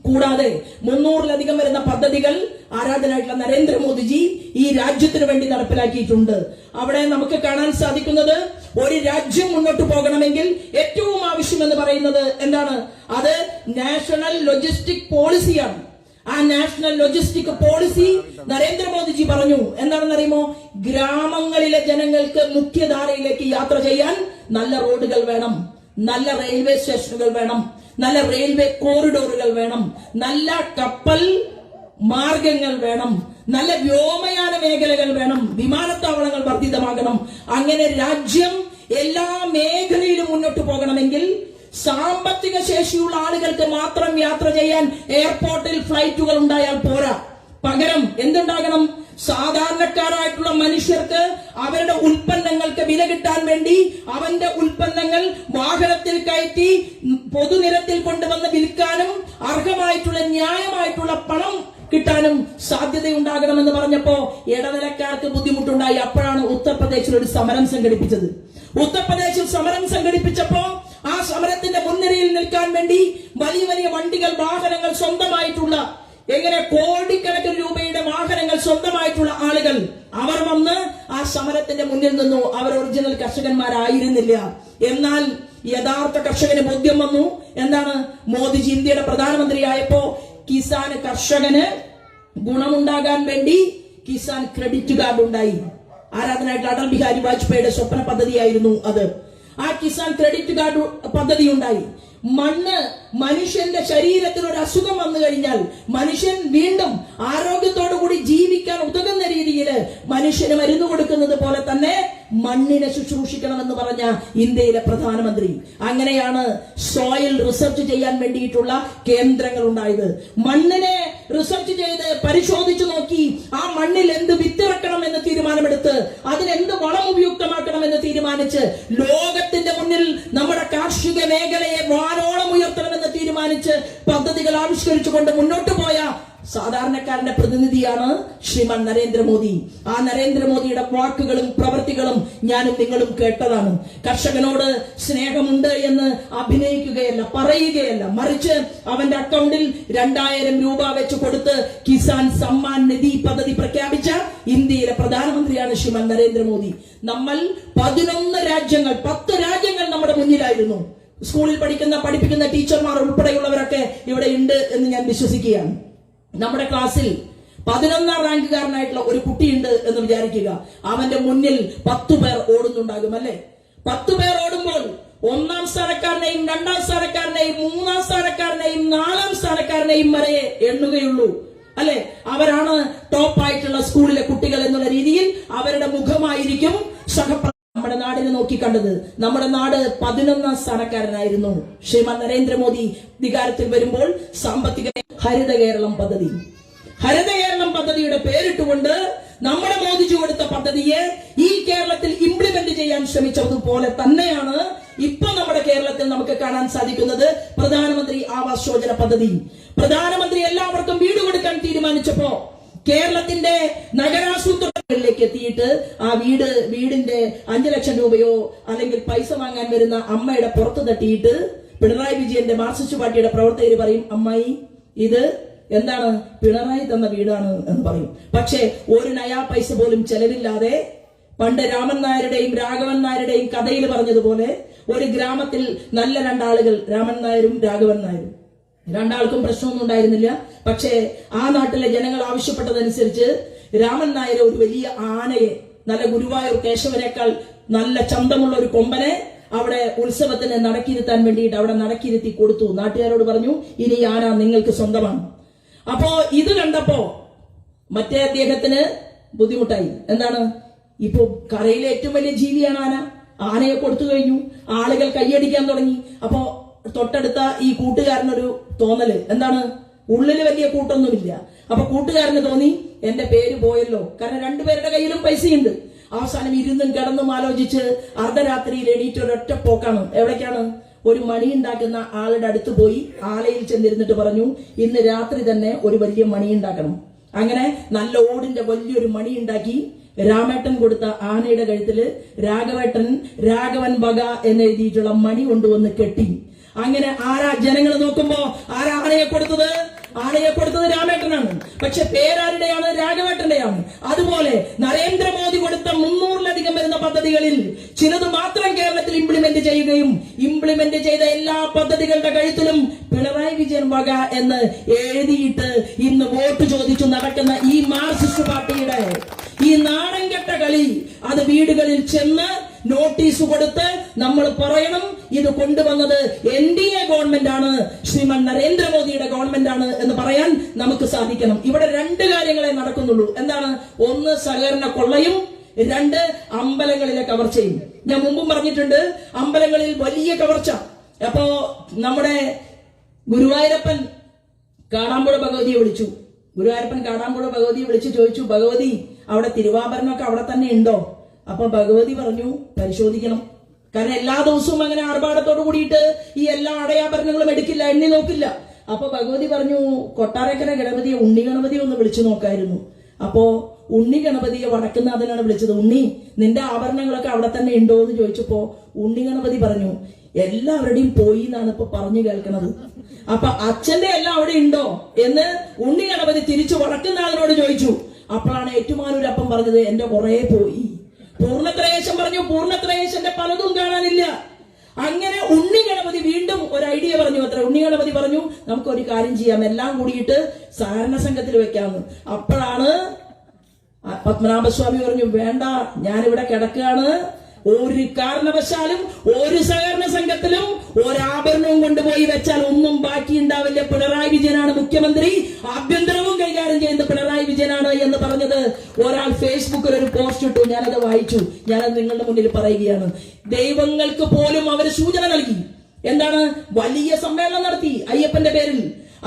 കൂടാതെ 300-ലധികം വരുന്ന പദ്ധതികൾ ആരാധനായിട്ടുള്ള നരേന്ദ്രമോദിജി ഈ രാജ്യത്തിന് വേണ്ടി നടപ്പിലാക്കിയിട്ടുണ്ട്. അവിടെ നമുക്ക് കാണാൻ സാധിക്കുന്നത്, ഒരു രാജ്യം മുന്നോട്ട് പോകണമെങ്കിൽ ഏറ്റവും ആവശ്യം എന്ന് പറയുന്നത് എന്താണ്? അത് നാഷണൽ ലോജിസ്റ്റിക് പോളിസിയാണ്. ആ നാഷണൽ ലോജിസ്റ്റിക് പോളിസി നരേന്ദ്രമോദിജി പറഞ്ഞു എന്താണെന്നറിയുമോ? ഗ്രാമങ്ങളിലെ ജനങ്ങൾക്ക് മുഖ്യധാരയിലേക്ക് യാത്ര ചെയ്യാൻ നല്ല റോഡുകൾ വേണം, നല്ല റെയിൽവേ സ്റ്റേഷനുകൾ വേണം, നല്ല റെയിൽവേ കോറിഡോറുകൾ വേണം, നല്ല കപ്പൽ മാർഗങ്ങൾ വേണം, നല്ല വ്യോമയാന മേഖലകൾ വേണം, വിമാനത്താവളങ്ങൾ വർദ്ധിതമാകണം. അങ്ങനെ രാജ്യം എല്ലാ മേഖലയിലും മുന്നോട്ട് പോകണമെങ്കിൽ സാമ്പത്തിക ശേഷിയുള്ള ആളുകൾക്ക് മാത്രം യാത്ര ചെയ്യാൻ എയർപോർട്ടിൽ ഫ്ലൈറ്റുകൾ ഉണ്ടായാൽ പോരാ. പകരം എന്തുണ്ടാകണം? സാധാരണക്കാരായിട്ടുള്ള മനുഷ്യർക്ക് അവരുടെ ഉൽപ്പന്നങ്ങൾക്ക് വില കിട്ടാൻ വേണ്ടി അവന്റെ ഉൽപ്പന്നങ്ങൾ വാഹനത്തിൽ കയറ്റി പൊതുനിരത്തിൽ കൊണ്ടുവന്ന് വിൽക്കാനും അർഹമായിട്ടുള്ള ന്യായമായിട്ടുള്ള പണം കിട്ടാനും സാധ്യതയുണ്ടാകണമെന്ന് പറഞ്ഞപ്പോ ഇടനിലക്കാർക്ക് ബുദ്ധിമുട്ടുണ്ടായി. അപ്പോഴാണ് ഉത്തർപ്രദേശിൽ ഒരു സമരം സംഘടിപ്പിച്ചത്. ഉത്തർപ്രദേശിൽ സമരം സംഘടിപ്പിച്ചപ്പോ ആ സമരത്തിന്റെ മുൻനിരയിൽ നിൽക്കാൻ വേണ്ടി വലിയ വലിയ വണ്ടികൾ, വാഹനങ്ങൾ സ്വന്തമായിട്ടുള്ള, എങ്ങനെ കോടിക്കണക്കിന് രൂപയുടെ വാഹനങ്ങൾ സ്വന്തമായിട്ടുള്ള ആളുകൾ അവർ വന്ന് ആ സമരത്തിന്റെ മുന്നിൽ നിന്നു. അവർ ഒറിജിനൽ കർഷകന്മാരായിരുന്നില്ല. എന്നാൽ യഥാർത്ഥ കർഷകന് ബോധ്യം വന്നു. എന്താണ്? മോദിജി ഇന്ത്യയുടെ പ്രധാനമന്ത്രിയായപ്പോ കർഷകന് ഗുണമുണ്ടാകാൻ വേണ്ടി കിസാൻ ക്രെഡിറ്റ് കാർഡ് ഉണ്ടായി. ആരാധനായിട്ടുള്ള അടൽ ബിഹാരി വാജ്പേയിയുടെ സ്വപ്ന പദ്ധതിയായിരുന്നു അത്. ആ കിസാൻ ക്രെഡിറ്റ് കാർഡ് പദ്ധതി ഉണ്ടായി. മനുഷ്യന്റെ ശരീരത്തിൽ ഒരു അസുഖം വന്നു കഴിഞ്ഞാൽ മനുഷ്യൻ വീണ്ടും ആരോഗ്യത്തോടു കൂടി ജീവിക്കാൻ ഉതകുന്ന രീതിയിൽ മനുഷ്യന് മരുന്ന് കൊടുക്കുന്നത് പോലെ തന്നെ മണ്ണിനെ ശുശ്രൂഷിക്കണമെന്ന് പറഞ്ഞ ഇന്ത്യയിലെ പ്രധാനമന്ത്രി. അങ്ങനെയാണ് സോയിൽ റിസർച്ച് ചെയ്യാൻ വേണ്ടിയിട്ടുള്ള കേന്ദ്രങ്ങൾ ഉണ്ടായത്. മണ്ണിനെ റിസർച്ച് ചെയ്ത് പരിശോധിച്ചു നോക്കി ആ മണ്ണിൽ എന്ത് വിത്തിറക്കണം എന്ന് തീരുമാനമെടുത്ത് അതിനെന്ത് വളം ഉപയുക്തമാക്കണമെന്ന് തീരുമാനിച്ച് ലോകത്തിന്റെ മുന്നിൽ നമ്മുടെ കാർഷിക മേഖലയെ വാനോളം ഉയർത്തണമെന്ന് തീരുമാനിച്ച് പദ്ധതികൾ ആവിഷ്കരിച്ചുകൊണ്ട് മുന്നോട്ട് പോയ സാധാരണക്കാരന്റെ പ്രതിനിധിയാണ് ശ്രീമാൻ നരേന്ദ്രമോദി. ആ നരേന്ദ്രമോദിയുടെ വാക്കുകളും പ്രവൃത്തികളും ഞാനും നിങ്ങളും കേട്ടതാണ്. കർഷകനോട് സ്നേഹമുണ്ട് എന്ന് അഭിനയിക്കുകയല്ല, പറയുകയല്ല, മറിച്ച് അവന്റെ അക്കൗണ്ടിൽ 2000 രൂപ വെച്ച് കൊടുത്ത് കിസാൻ സമ്മാൻ നിധി പദ്ധതി പ്രഖ്യാപിച്ച ഇന്ത്യയിലെ പ്രധാനമന്ത്രിയാണ് ശ്രീമാൻ നരേന്ദ്രമോദി. നമ്മൾ 11 രാജ്യങ്ങൾ, 10 രാജ്യങ്ങൾ നമ്മുടെ മുന്നിലായിരുന്നു. സ്കൂളിൽ പഠിപ്പിക്കുന്ന ടീച്ചർമാർ ഉൾപ്പെടെയുള്ളവരൊക്കെ ഇവിടെ ഉണ്ട് എന്ന് ഞാൻ വിശ്വസിക്കുകയാണ്. നമ്മുടെ ക്ലാസ്സിൽ 11ാം റാങ്കുകാരനായിട്ടുള്ള ഒരു കുട്ടിയുണ്ട് എന്ന് വിചാരിക്കുക. അവന്റെ മുന്നിൽ 10 പേർ ഓടുന്നുണ്ടാകും, അല്ലെ? 10 പേർ ഓടുമ്പോൾ 1ാം സ്ഥാനക്കാരനെയും 2ാം സ്ഥാനക്കാരനെയും 3ാം സ്ഥാനക്കാരനെയും 4ാം സ്ഥാനക്കാരനെയും വരെ എണ്ണുകയുള്ളൂ, അല്ലെ? അവരാണ് ടോപ്പായിട്ടുള്ള സ്കൂളിലെ കുട്ടികൾ എന്നുള്ള രീതിയിൽ അവരുടെ മുഖമായിരിക്കും നമ്മുടെ നാടിനെ നോക്കി കണ്ടത്. നമ്മുടെ നാട് 11ാം സ്ഥാനക്കാരനായിരുന്നു. ശ്രീമാൻ നരേന്ദ്രമോദി അധികാരത്തിൽ വരുമ്പോൾ സാമ്പത്തിക ഹരിത കേരളം പദ്ധതിയുടെ പേരിട്ടുകൊണ്ട് നമ്മുടെ മോദിജി കൊടുത്ത പദ്ധതിയെ ഈ കേരളത്തിൽ ഇംപ്ലിമെന്റ് ചെയ്യാൻ ശ്രമിച്ചതുപോലെ തന്നെയാണ് ഇപ്പൊ നമ്മുടെ കേരളത്തിൽ നമുക്ക് കാണാൻ സാധിക്കുന്നത്. പ്രധാനമന്ത്രി ആവാസ് യോജന പദ്ധതി, പ്രധാനമന്ത്രി എല്ലാവർക്കും വീട് കൊടുക്കാൻ തീരുമാനിച്ചപ്പോ കേരളത്തിന്റെ നഗരാസൂത്രണങ്ങളിലേക്ക് എത്തിയിട്ട് ആ വീടിന്റെ 5 ലക്ഷം രൂപയോ അല്ലെങ്കിൽ പൈസ വാങ്ങാൻ വരുന്ന അമ്മയുടെ പുറത്ത് തട്ടിയിട്ട് പിണറായി വിജയന്റെ മാർക്സിസ്റ്റ് പാർട്ടിയുടെ പ്രവർത്തകർ പറയും, അമ്മായി ഇത് എന്താണ് പിണറായി തന്ന വീടാണ് എന്ന് പറയും. പക്ഷേ ഒരു നയാ പൈസ പോലും ചെലവില്ലാതെ പണ്ട് രാമൻ നായരുടെയും രാഘവൻ നായരുടെയും കഥയിൽ പറഞ്ഞതുപോലെ ഒരു ഗ്രാമത്തിൽ നല്ല രണ്ടാളുകൾ, രാമൻ നായരും രാഘവൻ നായരും, രണ്ടാൾക്കും പ്രശ്നമൊന്നും ഉണ്ടായിരുന്നില്ല. പക്ഷേ ആ നാട്ടിലെ ജനങ്ങൾ ആവശ്യപ്പെട്ടതനുസരിച്ച് രാമൻ നായർ ഒരു വലിയ ആനയെ, നല്ല ഗുരുവായൂർ കേശവനേക്കാൾ നല്ല ചന്തമുള്ള ഒരു കൊമ്പനെ അവിടെ ഉത്സവത്തിന് നടക്കിരുത്താൻ വേണ്ടിയിട്ട് അവിടെ നടക്കിരുത്തി കൊടുത്തു. നാട്ടുകാരോട് പറഞ്ഞു, ഇനി ആന നിങ്ങൾക്ക് സ്വന്തമാണ്. അപ്പോ ഇത് കണ്ടപ്പോ മറ്റേ അദ്ദേഹത്തിന് ബുദ്ധിമുട്ടായി. എന്താണ്, ഇപ്പോ കരയിലെ ഏറ്റവും വലിയ ജീവിയാണ് ആന. ആനയെ കൊടുത്തു കഴിഞ്ഞു, ആളുകൾ കൈയടിക്കാൻ തുടങ്ങി. അപ്പോ തൊട്ടടുത്ത ഈ കൂട്ടുകാരനൊരു തോന്നല്, എന്താണ്, ഉള്ളില് വലിയ കൂട്ടൊന്നുമില്ല. അപ്പൊ കൂട്ടുകാരന് തോന്നി, എന്റെ പേര് പോയല്ലോ. കാരണം രണ്ടുപേരുടെ കയ്യിലും പൈസയുണ്ട്. അവസാനം ഇരുന്നും കിടന്നും ആലോചിച്ച് അർദ്ധരാത്രിയിൽ എണീറ്റ് ഒരൊറ്റ പോക്കാണ്. എവിടേക്കാണ്? ഒരു മണി ഉണ്ടാക്കുന്ന ആളുടെ അടുത്ത് പോയി ആലയിൽ ചെന്നിരുന്നിട്ട് പറഞ്ഞു, ഇന്ന് രാത്രി തന്നെ ഒരു വലിയ മണി ഉണ്ടാക്കണം. അങ്ങനെ നല്ല ഓടിന്റെ വലിയൊരു മണി ഉണ്ടാക്കി രാമേട്ടൻ കൊടുത്ത ആനയുടെ കഴുത്തില് രാഘവൻ വക എന്നെഴുതിയിട്ടുള്ള മണി കൊണ്ടുവന്ന് കെട്ടി. അങ്ങനെ ജനങ്ങൾ നോക്കുമ്പോ ആനയെ കൊടുത്തത്? ആനയെ കൊടുത്തത് രാമേട്ടനാണ്. പക്ഷെ പേരാരുടെയാണ്? രാഘവേട്ടന്റെയാണ്. അതുപോലെ നരേന്ദ്രമോദി കൊടുത്ത 300-ലധികം വരുന്ന പദ്ധതികളിൽ ചിലത് മാത്രം കേരളത്തിൽ ഇംപ്ലിമെന്റ് ചെയ്യുകയും ഇംപ്ലിമെന്റ് ചെയ്ത എല്ലാ പദ്ധതികളുടെ കഴുത്തിലും പിണറായി വിജയൻ വക എന്ന് എഴുതിയിട്ട് ഇന്ന് വോട്ട് ചോദിച്ചു നടക്കുന്ന ഈ മാർക്സിസ്റ്റ് പാർട്ടിയുടെ ഈ നാടൻകെട്ട കളി, അത് വീടുകളിൽ ചെന്ന് നോട്ടീസ് കൊടുത്ത് നമ്മൾ പറയണം, ഇത് കൊണ്ടുവന്നത് NDA ഗവൺമെന്റ് ആണ്, ശ്രീമാൻ നരേന്ദ്രമോദിയുടെ ഗവൺമെന്റ് ആണ് എന്ന് പറയാൻ നമുക്ക് സാധിക്കണം. ഇവിടെ 2 കാര്യങ്ങളെ നടക്കുന്നുള്ളൂ. എന്താണ്? ഒന്ന് സഹകരണ കൊള്ളയും, 2 അമ്പലങ്ങളിലെ കവർച്ചയും. ഞാൻ മുമ്പും പറഞ്ഞിട്ടുണ്ട്, അമ്പലങ്ങളിൽ വലിയ കവർച്ച. അപ്പോ നമ്മുടെ ഗുരുവായൂരപ്പൻ കാടാമ്പുഴ ഭഗവതിയെ വിളിച്ചു. ഗുരുവായൂരപ്പൻ കാടാമ്പുഴ ഭഗവതിയെ വിളിച്ചു ചോദിച്ചു, ഭഗവതി അവിടെ തിരുവാഭരണമൊക്കെ അവിടെ തന്നെ ഉണ്ടോ? അപ്പൊ ഭഗവതി പറഞ്ഞു, പരിശോധിക്കണം. കാരണം എല്ലാ ദിവസവും അങ്ങനെ ആർഭാടത്തോട് കൂടിയിട്ട് ഈ എല്ലാ അടയാഭരണങ്ങളും എടുക്കില്ല, എണ്ണി നോക്കില്ല. അപ്പൊ ഭഗവതി പറഞ്ഞു, കൊട്ടാരക്കര ഗണപതിയെ ഉണ്ണി ഗണപതിയെ ഒന്ന് വിളിച്ചു നോക്കായിരുന്നു. അപ്പോ ഉണ്ണി ഗണപതിയെ വടക്കുന്നാഥനാണ് വിളിച്ചത്. ഉണ്ണി, നിന്റെ ആഭരണങ്ങളൊക്കെ അവിടെ തന്നെ ഉണ്ടോ എന്ന് ചോദിച്ചപ്പോ ഉണ്ണി ഗണപതി പറഞ്ഞു, എല്ലാവരുടെയും പോയി എന്നാണ് ഇപ്പൊ പറഞ്ഞു കേൾക്കണത്. അപ്പൊ അച്ഛന്റെ എല്ലാം അവിടെ ഉണ്ടോ എന്ന് ഉണ്ണി ഗണപതി തിരിച്ചു വടക്കുന്നാഥനോട് ചോദിച്ചു. അപ്പോഴാണ് ഏറ്റുമാനൂരപ്പൻ പറഞ്ഞത്, എന്റെ കുറെ പോയി. പൂർണ്ണത്രയേശൻ പറഞ്ഞു, പൂർണ്ണത്രയേശന്റെ പലതും കാണാനില്ല. അങ്ങനെ ഉണ്ണി ഗണപതി വീണ്ടും ഒരു ഐഡിയ പറഞ്ഞു. അത്ര ഉണ്ണി ഗണപതി പറഞ്ഞു, നമുക്കൊരു കാര്യം ചെയ്യാം, എല്ലാം കൂടിയിട്ട് സഹകരണ സംഘത്തിൽ വെക്കാമെന്ന്. അപ്പോഴാണ് പത്മനാഭസ്വാമി പറഞ്ഞു, വേണ്ട, ഞാനിവിടെ കിടക്കുകയാണ്, ഒരു കാരണവശാലും ഒരു സഹകരണ സംഘത്തിലും ഒരാഭരണവും കൊണ്ടുപോയി വെച്ചാൽ ഒന്നും ബാക്കി ഉണ്ടാവില്ല. പിണറായി വിജയനാണ് മുഖ്യമന്ത്രി, ആഭ്യന്തരവും കൈകാര്യം ചെയ്യുന്നത് പിണറായി വിജയനാണ് എന്ന് പറഞ്ഞത് ഒരാൾ ഫേസ്ബുക്കിൽ ഒരു പോസ്റ്റ് ഇട്ടു. ഞാനത് വായിച്ചു, ഞാനത് നിങ്ങളുടെ മുന്നിൽ പറയുകയാണ്. ദൈവങ്ങൾക്ക് പോലും അവർ സൂചന നൽകി. എന്താണ്? വലിയ സമ്മേളനം നടത്തി അയ്യപ്പന്റെ പേരിൽ,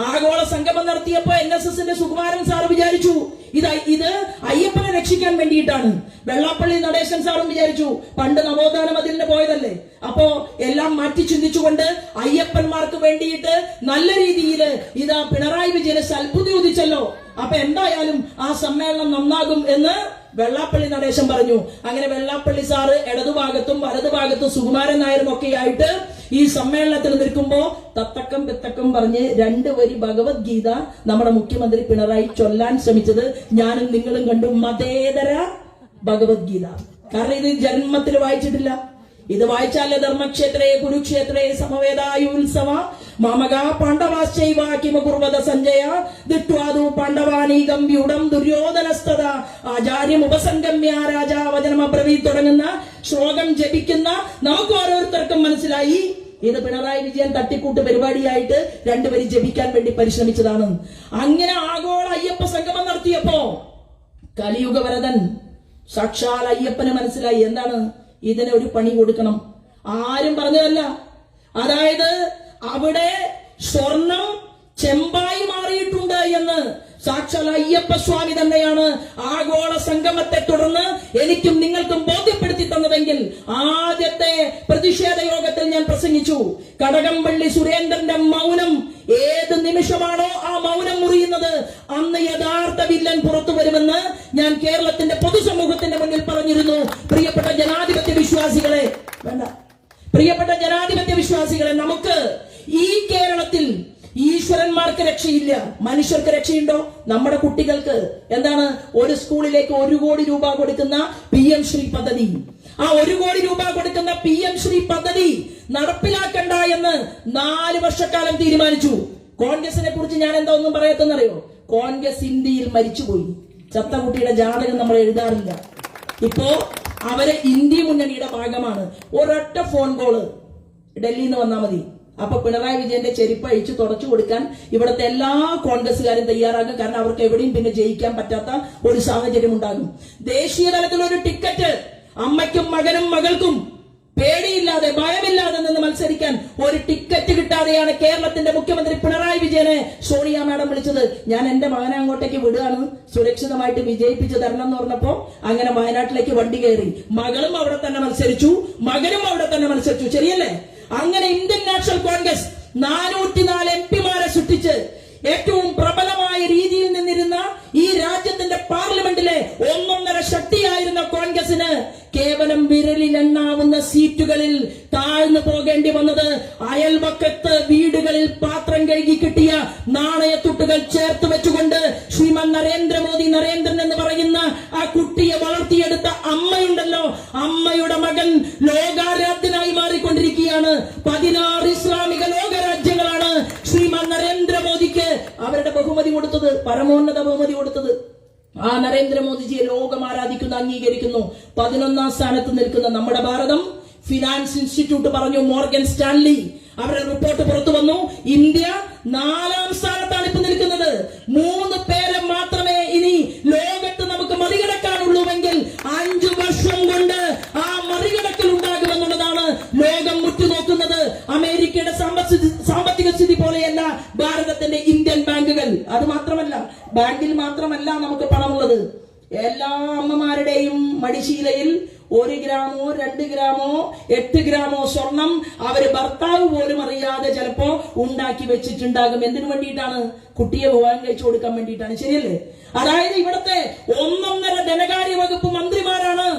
ആഗോള സംഗമം നടത്തിയപ്പോ NSSന്റെ സുകുമാരൻ സാർ വിചാരിച്ചു ഇത് അയ്യപ്പനെ രക്ഷിക്കാൻ വേണ്ടിയിട്ടാണ്. വെള്ളാപ്പള്ളി നടേശൻ സാറും വിചാരിച്ചു, പണ്ട് നവോത്ഥാന മതിലിന് പോയതല്ലേ, അപ്പോ എല്ലാം മാറ്റി ചിന്തിച്ചുകൊണ്ട് അയ്യപ്പന്മാർക്ക് വേണ്ടിയിട്ട് നല്ല രീതിയിൽ ഇതാ പിണറായി വിജയന് സൽബുദ്ധി ഉദിച്ചല്ലോ, അപ്പൊ എന്തായാലും ആ സമ്മേളനം നന്നാകും എന്ന് വെള്ളാപ്പള്ളി നടേശൻ പറഞ്ഞു. അങ്ങനെ വെള്ളാപ്പള്ളി സാറ് ഇടതുഭാഗത്തും വലതുഭാഗത്തും സുകുമാരൻ നായരും ഒക്കെ ആയിട്ട് ഈ സമ്മേളനത്തിൽ നിൽക്കുമ്പോ തത്തക്കം പിത്തക്കം പറഞ്ഞ് 2 വരി ഭഗവത്ഗീത നമ്മുടെ മുഖ്യമന്ത്രി പിണറായി ചൊല്ലാൻ ശ്രമിച്ചത് ഞാനും നിങ്ങളും കണ്ടു. മതേതര ഭഗവത്ഗീത. കാരണം ഇത് ജന്മത്തിൽ വായിച്ചിട്ടില്ല. ഇത് വായിച്ചാലേ ധർമ്മക്ഷേത്രേ കുരുക്ഷേത്രേ സമവേദായുത്സവ മാമകാ പാണ്ഡവാശ്ചൈവ കിമകുർവത സഞ്ജയ ദിത്വാദു പാണ്ഡവാനീകം വ്യൂഢം ദുര്യോധനസ്തത ആചാര്യം ഉപസംഗമ്യ രാജാവചനമബ്രവീത് തുടങ്ങുന്ന ശ്ലോകം ജപിക്കുന്ന നമുക്ക് ഓരോരുത്തർക്കും മനസ്സിലായി ഇത് പിണറായി വിജയൻ തട്ടിക്കൂട്ട് പരിപാടിയായിട്ട് 2 വരി ജപിക്കാൻ വേണ്ടി പരിശ്രമിച്ചതാണ്. അങ്ങനെ ആഗോള അയ്യപ്പ സംഗമം നടത്തിയപ്പോ കലിയുഗവരതൻ സാക്ഷാൽ അയ്യപ്പന് മനസ്സിലായി, എന്താണ്, ഇതിന് ഒരു പണി കൊടുക്കണം. ആരും പറഞ്ഞതല്ല. അതായത് അവിടെ സ്വർണം ചെമ്പായി മാറിയിട്ടുണ്ട് എന്ന് സാക്ഷാൽ അയ്യപ്പസ്വാമി തന്നെയാണ് ആഗോള സംഗമത്തെ തുടർന്ന് എനിക്കും നിങ്ങൾക്കും ബോധ്യപ്പെടുത്തി തന്നതെങ്കിൽ ആദ്യത്തെ പ്രതിഷേധ യോഗത്തിൽ ഞാൻ പ്രസംഗിച്ചു. കടകംപള്ളി സുരേന്ദ്രന്റെ മൗനം ഏത് നിമിഷമാണോ ആ മൗനം മുറിയുന്നത് അന്ന് യഥാർത്ഥ വില്ലൻ പുറത്തു വരുമെന്ന് ഞാൻ കേരളത്തിന്റെ പൊതുസമൂഹത്തിന്റെ മുന്നിൽ പറഞ്ഞിരുന്നു. പ്രിയപ്പെട്ട ജനാധിപത്യ വിശ്വാസികളെ, പ്രിയപ്പെട്ട ജനാധിപത്യ വിശ്വാസികളെ, നമുക്ക് ഈ കേരളത്തിൽ ഈശ്വരന്മാർക്ക് രക്ഷയില്ല, മനുഷ്യർക്ക് രക്ഷയുണ്ടോ? നമ്മുടെ കുട്ടികൾക്ക് എന്താണ് ഒരു സ്കൂളിലേക്ക് 1 കോടി രൂപ കൊടുക്കുന്ന PM ശ്രീ പദ്ധതി, ആ 1 കോടി രൂപ കൊടുക്കുന്ന PM ശ്രീ പദ്ധതി നടപ്പിലാക്കണ്ട എന്ന് 4 വർഷക്കാലം തീരുമാനിച്ചു. കോൺഗ്രസിനെ കുറിച്ച് ഞാൻ എന്താ ഒന്നും പറയത്തെന്നറിയോ? കോൺഗ്രസ് ഇന്ത്യയിൽ മരിച്ചുപോയി. ചത്ത കുട്ടിയുടെ ജാതകം നമ്മൾ എഴുതാറില്ല. ഇപ്പോ അവര് ഇന്ത്യ മുന്നണിയുടെ ഭാഗമാണ്. ഒരൊറ്റ ഫോൺ കോള് ഡൽഹിയിൽ നിന്ന് വന്നാൽ മതി, അപ്പൊ പിണറായി വിജയന്റെ ചെരുപ്പ് അഴിച്ചു തുടച്ചു കൊടുക്കാൻ ഇവിടുത്തെ എല്ലാ കോൺഗ്രസുകാരും തയ്യാറാകും. കാരണം അവർക്ക് എവിടെയും പിന്നെ ജയിക്കാൻ പറ്റാത്ത ഒരു സാഹചര്യം ഉണ്ടാകും. ദേശീയ തലത്തിൽ ഒരു ടിക്കറ്റ് അമ്മയ്ക്കും മകനും മകൾക്കും പേടിയില്ലാതെ ഭയമില്ലാതെ നിന്ന് മത്സരിക്കാൻ ഒരു ടിക്കറ്റ് കിട്ടാതെയാണ് കേരളത്തിന്റെ മുഖ്യമന്ത്രി പിണറായി വിജയനെ സോണിയ മാഡം വിളിച്ചത്. ഞാൻ എന്റെ മകനെ അങ്ങോട്ടേക്ക് വിടുകയാണ്, സുരക്ഷിതമായിട്ട് വിജയിപ്പിച്ചു തരണം എന്ന് പറഞ്ഞപ്പോ അങ്ങനെ വയനാട്ടിലേക്ക് വണ്ടി കയറി. മകളും അവിടെ തന്നെ മത്സരിച്ചു, മകനും അവിടെ തന്നെ മത്സരിച്ചു. ശരിയല്ലേ? അങ്ങനെ ഇന്ത്യൻ നാഷണൽ കോൺഗ്രസ് 404 MP-മാരെ സൃഷ്ടിച്ച് ഏറ്റവും പ്രബലമായ രീതിയിൽ നിന്നിരുന്ന ഈ രാജ്യത്തിന്റെ പാർലമെന്റിലെ 1.5 ശക്തിയായിരുന്ന കോൺഗ്രസിന് കേവലം വിരലിലെണ്ണാവുന്ന സീറ്റുകളിൽ താഴ്ന്നു പോകേണ്ടി വന്നത് അയൽവക്കത്ത് വീടുകളിൽ പാത്രം കഴുകി കിട്ടിയ നാണയത്തുട്ടുകൾ ചേർത്ത് വെച്ചുകൊണ്ട് ശ്രീമാൻ നരേന്ദ്രമോദി, നരേന്ദ്രൻ എന്ന് പറയുന്ന ആ കുട്ടിയെ വളർത്തിയെടുത്ത അമ്മയുണ്ടല്ലോ, അമ്മയുടെ മകൻ ലോകാരാധ്യനായി മാറിക്കൊണ്ടിരിക്കുകയാണ്. 16 ഇസ്ലാമിക ലോകരാജ്യങ്ങളാണ് ശ്രീമാൻ നരേന്ദ്രമോദിക്ക് അവരുടെ ബഹുമതി കൊടുത്തത്, പരമോന്നത ബഹുമതി കൊടുത്തത്. ആ നരേന്ദ്രമോദിജിയെ ലോകം ആരാധിക്കുന്നു, അംഗീകരിക്കുന്നു. 11ാം സ്ഥാനത്ത് നിൽക്കുന്ന നമ്മുടെ ഭാരതം, ഫിനാൻസ് ഇൻസ്റ്റിറ്റ്യൂട്ട് പറഞ്ഞു, മോർഗൻ സ്റ്റാൻലി അവരുടെ റിപ്പോർട്ട് പുറത്തു വന്നു, ഇന്ത്യ 4ാം സ്ഥാനത്താണ് ഇപ്പൊ നിൽക്കുന്നത്. 3 പേരെ മാത്രമേ ഇനി ലോകത്ത് നമുക്ക് മറികടക്കാനുള്ളൂവെങ്കിൽ 5 വർഷം കൊണ്ട് ആ മറികടക്കൽ ഉണ്ടാകുമെന്നുള്ളതാണ് ലോകം ഉറ്റുനോക്കുന്നത്. അമേരിക്കയുടെ സാമ്പത്തിക സ്ഥിതി പോലെയല്ല ഭാരതത്തിന്റെ ഇന്ത്യൻ ബാങ്കുകൾ. അത് മാത്രമല്ല, ബാങ്കിൽ മാത്രമല്ല നമുക്ക് പണമുള്ളത്. എല്ലാ അമ്മമാരുടെയും മടിശീലയിൽ 1 ഗ്രാമോ 2 ഗ്രാമോ 8 ഗ്രാമോ സ്വർണം അവര് ഭർത്താവ് പോലും അറിയാതെ ചിലപ്പോ ഉണ്ടാക്കി വെച്ചിട്ടുണ്ടാകും. എന്തിനു വേണ്ടിയിട്ടാണ്? കുട്ടിയെ വിവാഹം കഴിച്ചു കൊടുക്കാൻ വേണ്ടിയിട്ടാണ്. ശരിയല്ലേ? അതായത് ഇവിടുത്തെ 1.5 ധനകാര്യ വകുപ്പ് മന്ത്രിമാരാണ്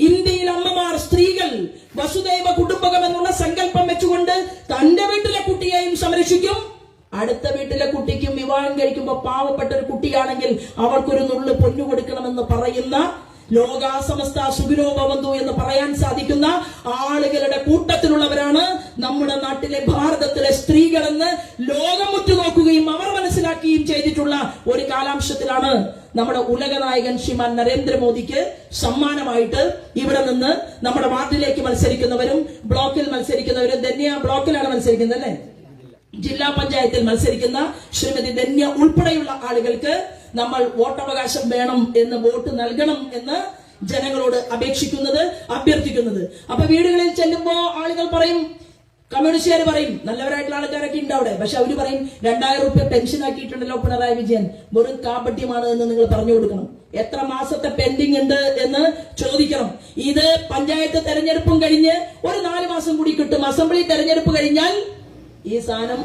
ഇന്ത്യയിൽ അമ്മമാർ, സ്ത്രീകൾ വസുദൈവ കുടുംബകം എന്നുള്ള സങ്കല്പം വെച്ചുകൊണ്ട് തന്റെ വീട്ടിലെ കുട്ടിയെയും സംരക്ഷിക്കും, അടുത്ത വീട്ടിലെ കുട്ടിക്കും വിവാഹം കഴിക്കുമ്പോൾ പാവപ്പെട്ട ഒരു കുട്ടിയാണെങ്കിൽ അവർക്കൊരു നുള്ളു പൊന്നു കൊടുക്കണമെന്ന് പറയുന്ന, ലോകാസമസ്ത സുഖിനോ ഭവന്തു എന്ന് പറയാൻ സാധിക്കുന്ന ആളുകളുടെ കൂട്ടത്തിലുള്ളവരാണ് നമ്മുടെ നാട്ടിലെ ഭാരതത്തിലെ സ്ത്രീകളെന്ന് ലോകം ഉറ്റുനോക്കുകയും അവർ മനസ്സിലാക്കുകയും ചെയ്തിട്ടുള്ള ഒരു കാലാംശത്തിലാണ് നമ്മുടെ ഉലകനായകൻ ശ്രീമാൻ നരേന്ദ്രമോദിക്ക് സമ്മാനമായിട്ട് ഇവിടെ നിന്ന് നമ്മുടെ വാർഡിലേക്ക് മത്സരിക്കുന്നവരും ബ്ലോക്കിൽ മത്സരിക്കുന്നവരും, ധന്യ ബ്ലോക്കിലാണ് മത്സരിക്കുന്നത് അല്ലേ, ജില്ലാ പഞ്ചായത്തിൽ മത്സരിക്കുന്ന ശ്രീമതി ധന്യ ഉൾപ്പെടെയുള്ള ആളുകൾക്ക് നമ്മൾ വോട്ടവകാശം വേണം എന്ന്, വോട്ട് നൽകണം എന്ന് ജനങ്ങളോട് അപേക്ഷിക്കുന്നത്, അഭ്യർത്ഥിക്കുന്നത്. അപ്പൊ വീടുകളിൽ ചെല്ലുമ്പോ ആളുകൾ പറയും, കമ്മ്യൂണിസ്റ്റുകാർ പറയും, നല്ലവരായിട്ടുള്ള ആൾക്കാരൊക്കെ ഉണ്ട് അവിടെ, പക്ഷെ അവര് പറയും 2000 രൂപ പെൻഷൻ ആക്കിയിട്ടുണ്ടല്ലോ പിണറായി വിജയൻ, വെറും കാപ്പട്യമാണ് എന്ന് നിങ്ങൾ പറഞ്ഞു കൊടുക്കണം. എത്ര മാസത്തെ പെൻഡിങ് ഉണ്ട് എന്ന് ചോദിക്കണം. ഇത് പഞ്ചായത്ത് തെരഞ്ഞെടുപ്പും കഴിഞ്ഞ് ഒരു 4 മാസം കൂടി കിട്ടും. അസംബ്ലി തെരഞ്ഞെടുപ്പ് കഴിഞ്ഞാൽ ഈ സാധനം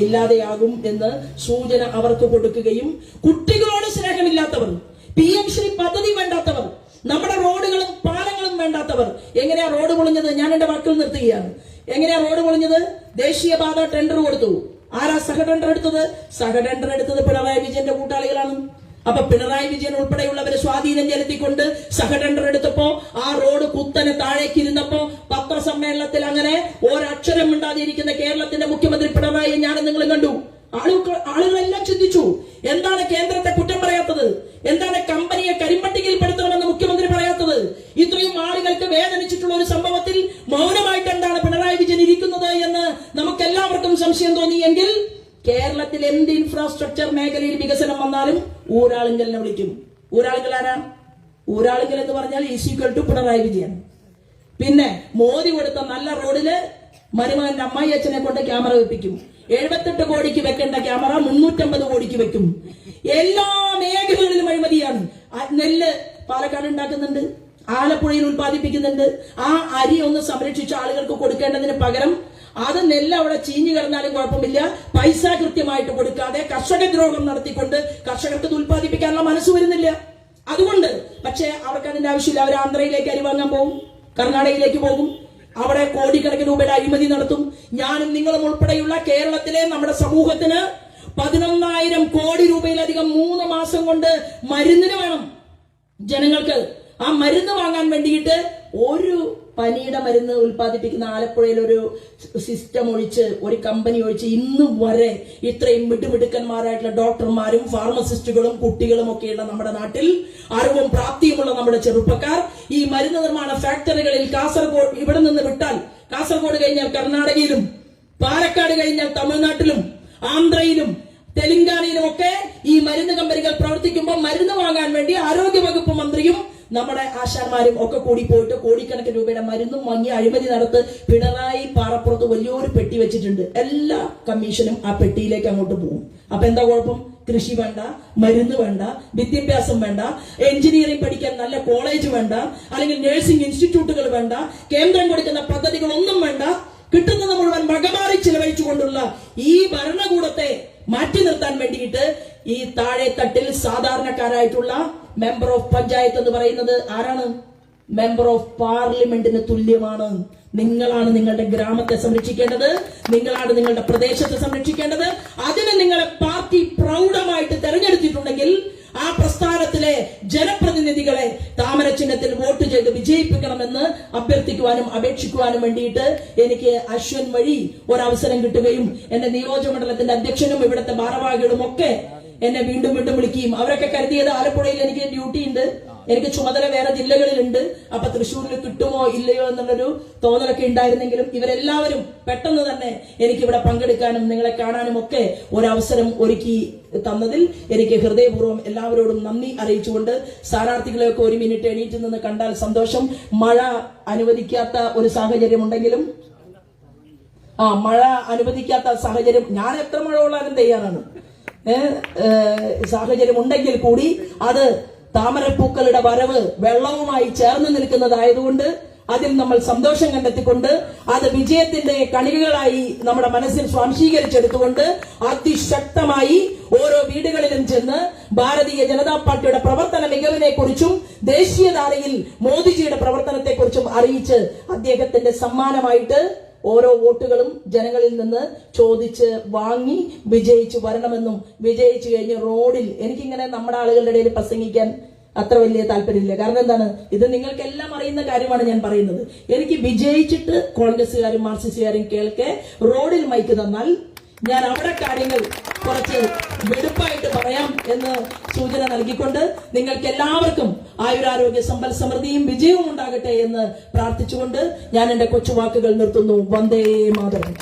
ഇല്ലാതെയാകും എന്ന് സൂചന അവർക്ക് കൊടുക്കുകയും, കുട്ടികളോട് സ്നേഹമില്ലാത്തവർ, PM ശ്രീ പദ്ധതി വേണ്ടാത്തവർ, നമ്മുടെ റോഡുകളും പാലങ്ങളും വേണ്ടാത്തവർ. എങ്ങനെയാ റോഡ് പൊളിഞ്ഞത്? ഞാൻ എന്റെ വാക്കുകൾ നിർത്തുകയാണ്. എങ്ങനെയാ റോഡ് പൊളിഞ്ഞത്? ദേശീയപാത ടെൻഡർ കൊടുത്തു. ആരാ സഹ ടെൻഡർ എടുത്തത്? സഹ ടെൻഡർ എടുത്തത് പിണറായി വിജയന്റെ കൂട്ടാളികളാണ്. അപ്പൊ പിണറായി വിജയൻ ഉൾപ്പെടെയുള്ളവരെ സ്വാധീനം ചെലുത്തിക്കൊണ്ട് സഹ ടെൻഡർ എടുത്തപ്പോ ആ റോഡ് കുത്തനെ താഴേക്ക് ഇരുന്നപ്പോ പത്രസമ്മേളനത്തിൽ അങ്ങനെ ഒരക്ഷരം മിണ്ടാതിരിക്കുന്ന കേരളത്തിന്റെ മുഖ്യമന്ത്രി പിണറായി ഞാനും നിങ്ങളും കണ്ടു. ആളുകളെല്ലാം ചിന്തിച്ചു, എന്താണ് കേന്ദ്രത്തെ കുറ്റം പറയാത്തത്? എന്താണ് കമ്പനിയെ കരിമ്പട്ടികയിൽപ്പെടുത്തണമെന്ന് മുഖ്യമന്ത്രി പറയാത്തത്? ഇത്രയും ആളുകൾക്ക് വേദനിച്ചിട്ടുള്ള ഒരു സംഭവത്തിൽ മൗനമായിട്ട് എന്താണ് പിണറായി വിജയൻ ഇരിക്കുന്നത് എന്ന് നമുക്ക് എല്ലാവർക്കും സംശയം തോന്നിയെങ്കിൽ കേരളത്തിൽ എന്ത് ഇൻഫ്രാസ്ട്രക്ചർ മേഖലയിൽ വികസനം വന്നാലും ഊരാളുങ്കലിനെ വിളിക്കും. ഊരാളുങ്കൽ ആരാ? ഊരാളുങ്കൽ എന്ന് പറഞ്ഞാൽ ഈക്വൽ ടു പിണറായി വിജയൻ. പിന്നെ മോദി കൊടുത്ത നല്ല റോഡില് മരുമകന്റെ അമ്മായി അച്ഛനെ കൊണ്ട് ക്യാമറ വെപ്പിക്കും. 78 കോടിക്ക് വെക്കേണ്ട ക്യാമറ 350 കോടിക്ക് വെക്കും. എല്ലാ മേഖലകളിലും അഴിമതിയാണ്. നെല്ല് പാലക്കാട് ഉണ്ടാക്കുന്നുണ്ട്, ആലപ്പുഴയിൽ ഉത്പാദിപ്പിക്കുന്നുണ്ട്. ആ അരി ഒന്ന് സംരക്ഷിച്ച ആളുകൾക്ക് കൊടുക്കേണ്ടതിന് പകരം അത് നെല്ല് അവിടെ ചീഞ്ഞു കിടന്നാലും കുഴപ്പമില്ല, പൈസ കൃത്യമായിട്ട് കൊടുക്കാതെ കർഷക ദ്രോഹം നടത്തിക്കൊണ്ട് കർഷകർക്ക് ഇത് ഉത്പാദിപ്പിക്കാനുള്ള മനസ്സ് വരുന്നില്ല. അതുകൊണ്ട് പക്ഷേ അവർക്ക് അതിന്റെ ആവശ്യമില്ല. അവർ ആന്ധ്രയിലേക്ക് അരി വാങ്ങാൻ പോകും, കർണാടകയിലേക്ക് പോകും, അവിടെ കോടിക്കണക്കിന് രൂപയുടെ അഴിമതി നടത്തും. ഞാനും നിങ്ങളും ഉൾപ്പെടെയുള്ള കേരളത്തിലെ നമ്മുടെ സമൂഹത്തിന് 11,000 കോടി രൂപയിലധികം 3 മാസം കൊണ്ട് മരുന്നിന് വേണം ജനങ്ങൾക്ക്. ആ മരുന്ന് വാങ്ങാൻ വേണ്ടിയിട്ട് ഒരു പനിയുടെ മരുന്ന് ഉൽപ്പാദിപ്പിക്കുന്ന ആലപ്പുഴയിൽ ഒരു സിസ്റ്റം ഒഴിച്ച്, ഒരു കമ്പനി ഒഴിച്ച് ഇന്ന് വരെ ഇത്രയും മിടുമിടുക്കന്മാരായിട്ടുള്ള ഡോക്ടർമാരും ഫാർമസിസ്റ്റുകളും കുട്ടികളും ഒക്കെയുള്ള നമ്മുടെ നാട്ടിൽ അറിവും പ്രാപ്തിയുമുള്ള നമ്മുടെ ചെറുപ്പക്കാർ ഈ മരുന്ന് നിർമ്മാണ ഫാക്ടറികളിൽ കാസർഗോഡ് ഇവിടെ നിന്ന് വിട്ടാൽ കാസർഗോഡ് കഴിഞ്ഞാൽ കർണാടകയിലും, പാലക്കാട് കഴിഞ്ഞാൽ തമിഴ്നാട്ടിലും, ആന്ധ്രയിലും, തെലങ്കാനയിലും ഒക്കെ ഈ മരുന്ന് കമ്പനികൾ പ്രവർത്തിക്കുമ്പോൾ മരുന്ന് വാങ്ങാൻ വേണ്ടി ആരോഗ്യവകുപ്പ് മന്ത്രിയും നമ്മുടെ ആശാന്മാരും ഒക്കെ കൂടി പോയിട്ട് കോടിക്കണക്കിന് രൂപയുടെ മരുന്നും വാങ്ങി അഴിമതി നടത്ത് പിണറായി പാറപ്പുറത്ത് വലിയൊരു പെട്ടി വെച്ചിട്ടുണ്ട്. എല്ലാ കമ്മീഷനും ആ പെട്ടിയിലേക്ക് അങ്ങോട്ട് പോകും. അപ്പൊ എന്താ കുഴപ്പം? കൃഷി വേണ്ട, മരുന്ന് വേണ്ട, വിദ്യാഭ്യാസം വേണ്ട, എഞ്ചിനീയറിംഗ് പഠിക്കാൻ നല്ല കോളേജ് വേണ്ട, അല്ലെങ്കിൽ നഴ്സിംഗ് ഇൻസ്റ്റിറ്റ്യൂട്ടുകൾ വേണ്ട, കേന്ദ്രം കൊടുക്കുന്ന പദ്ധതികളൊന്നും വേണ്ട. കിട്ടുന്നത് മുഴുവൻ മകമാറി ചിലവഴിച്ചുകൊണ്ടുള്ള ഈ ഭരണകൂടത്തെ മാറ്റി നിർത്താൻ വേണ്ടിയിട്ട് ഈ താഴെ തട്ടിൽ സാധാരണക്കാരായിട്ടുള്ള മെമ്പർ ഓഫ് പഞ്ചായത്ത് എന്ന് പറയുന്നത് ആരാണ്? മെമ്പർ ഓഫ് പാർലമെന്റിന് തുല്യമാണ്. നിങ്ങളാണ് നിങ്ങളുടെ ഗ്രാമത്തെ സംരക്ഷിക്കേണ്ടത്, നിങ്ങളാണ് നിങ്ങളുടെ പ്രദേശത്തെ സംരക്ഷിക്കേണ്ടത്. അതിന് നിങ്ങളെ പാർട്ടി പ്രൗഢമായിട്ട് തെരഞ്ഞെടുത്തിട്ടുണ്ടെങ്കിൽ ആ പ്രസ്ഥാനത്തിലെ ജനപ്രതിനിധികളെ താമര ചിഹ്നത്തിൽ വോട്ട് ചെയ്ത് വിജയിപ്പിക്കണമെന്ന് അഭ്യർത്ഥിക്കുവാനും അപേക്ഷിക്കുവാനും വേണ്ടിയിട്ട് എനിക്ക് അശ്വൻ വഴി ഒരവസരം കിട്ടുകയും എന്റെ നിയോജകമണ്ഡലത്തിന്റെ അധ്യക്ഷനും ഇവിടുത്തെ ഭാരവാഹികളും ഒക്കെ എന്നെ വീണ്ടും വീണ്ടും വിളിക്കുകയും അവരൊക്കെ കരുതിയത് ആലപ്പുഴയിൽ എനിക്ക് ഡ്യൂട്ടി ഉണ്ട്, എനിക്ക് ചുമതല വേറെ ജില്ലകളിലുണ്ട്, അപ്പൊ തൃശ്ശൂരിൽ കിട്ടുമോ ഇല്ലയോ എന്നുള്ളൊരു തോന്നലൊക്കെ ഉണ്ടായിരുന്നെങ്കിലും ഇവരെല്ലാവരും പെട്ടെന്ന് തന്നെ എനിക്കിവിടെ പങ്കെടുക്കാനും നിങ്ങളെ കാണാനും ഒക്കെ ഒരവസരം ഒരുക്കി തന്നതിൽ എനിക്ക് ഹൃദയപൂർവ്വം എല്ലാവരോടും നന്ദി അറിയിച്ചുകൊണ്ട് സ്ഥാനാർത്ഥികളെയൊക്കെ 1 മിനിറ്റ് എണീറ്റ് നിന്ന് കണ്ടാൽ സന്തോഷം. മഴ അനുവദിക്കാത്ത ഒരു സാഹചര്യം ഉണ്ടെങ്കിലും മഴ അനുവദിക്കാത്ത സാഹചര്യം ഞാൻ എത്ര മഴ കൊള്ളാനും തയ്യാറാണ്. സാഹചര്യം ഉണ്ടെങ്കിൽ കൂടി അത് താമരപ്പൂക്കളുടെ വരവ് വെള്ളവുമായി ചേർന്ന് നിൽക്കുന്നതായതുകൊണ്ട് അതിൽ നമ്മൾ സന്തോഷം കണ്ടെത്തിക്കൊണ്ട് അത് വിജയത്തിന്റെ കണികകളായി നമ്മുടെ മനസ്സിൽ സ്വാംശീകരിച്ചെടുത്തുകൊണ്ട് അതിശക്തമായി ഓരോ വീടുകളിലും ചെന്ന് ഭാരതീയ ജനതാ പാർട്ടിയുടെ പ്രവർത്തന മികവിനെ കുറിച്ചും ദേശീയധാരയിൽ മോദിജിയുടെ പ്രവർത്തനത്തെ കുറിച്ചും അറിയിച്ച് അദ്ദേഹത്തിന്റെ സമ്മാനമായിട്ട് ഓരോ വോട്ടുകളും ജനങ്ങളിൽ നിന്ന് ചോദിച്ച് വാങ്ങി വിജയിച്ചു വരണമെന്നും വിജയിച്ചു കഴിഞ്ഞ് റോഡിൽ എനിക്കിങ്ങനെ നമ്മുടെ ആളുകളുടെ ഇടയിൽ പ്രസംഗിക്കാൻ അത്ര വലിയ താല്പര്യമില്ല. കാരണം എന്താണ്? ഇത് നിങ്ങൾക്കെല്ലാം അറിയുന്ന കാര്യമാണ് ഞാൻ പറയുന്നത്. എനിക്ക് വിജയിച്ചിട്ട് കോൺഗ്രസുകാരും മാർക്സിസ്റ്റുകാരും കേൾക്കെ റോഡിൽ മൈക്ക് തന്നാൽ ഞാൻ അവിടെ കാര്യങ്ങൾ കുറച്ച് വെടുപ്പായിട്ട് പറയാം എന്ന് സൂചന നൽകിക്കൊണ്ട് നിങ്ങൾക്ക് എല്ലാവർക്കും ആയുരാരോഗ്യ സമ്പൽ സമൃദ്ധിയും വിജയവും ഉണ്ടാകട്ടെ എന്ന് പ്രാർത്ഥിച്ചുകൊണ്ട് ഞാൻ എന്റെ കൊച്ചുവാക്കുകൾ നിർത്തുന്നു. വന്ദേ മാതരം.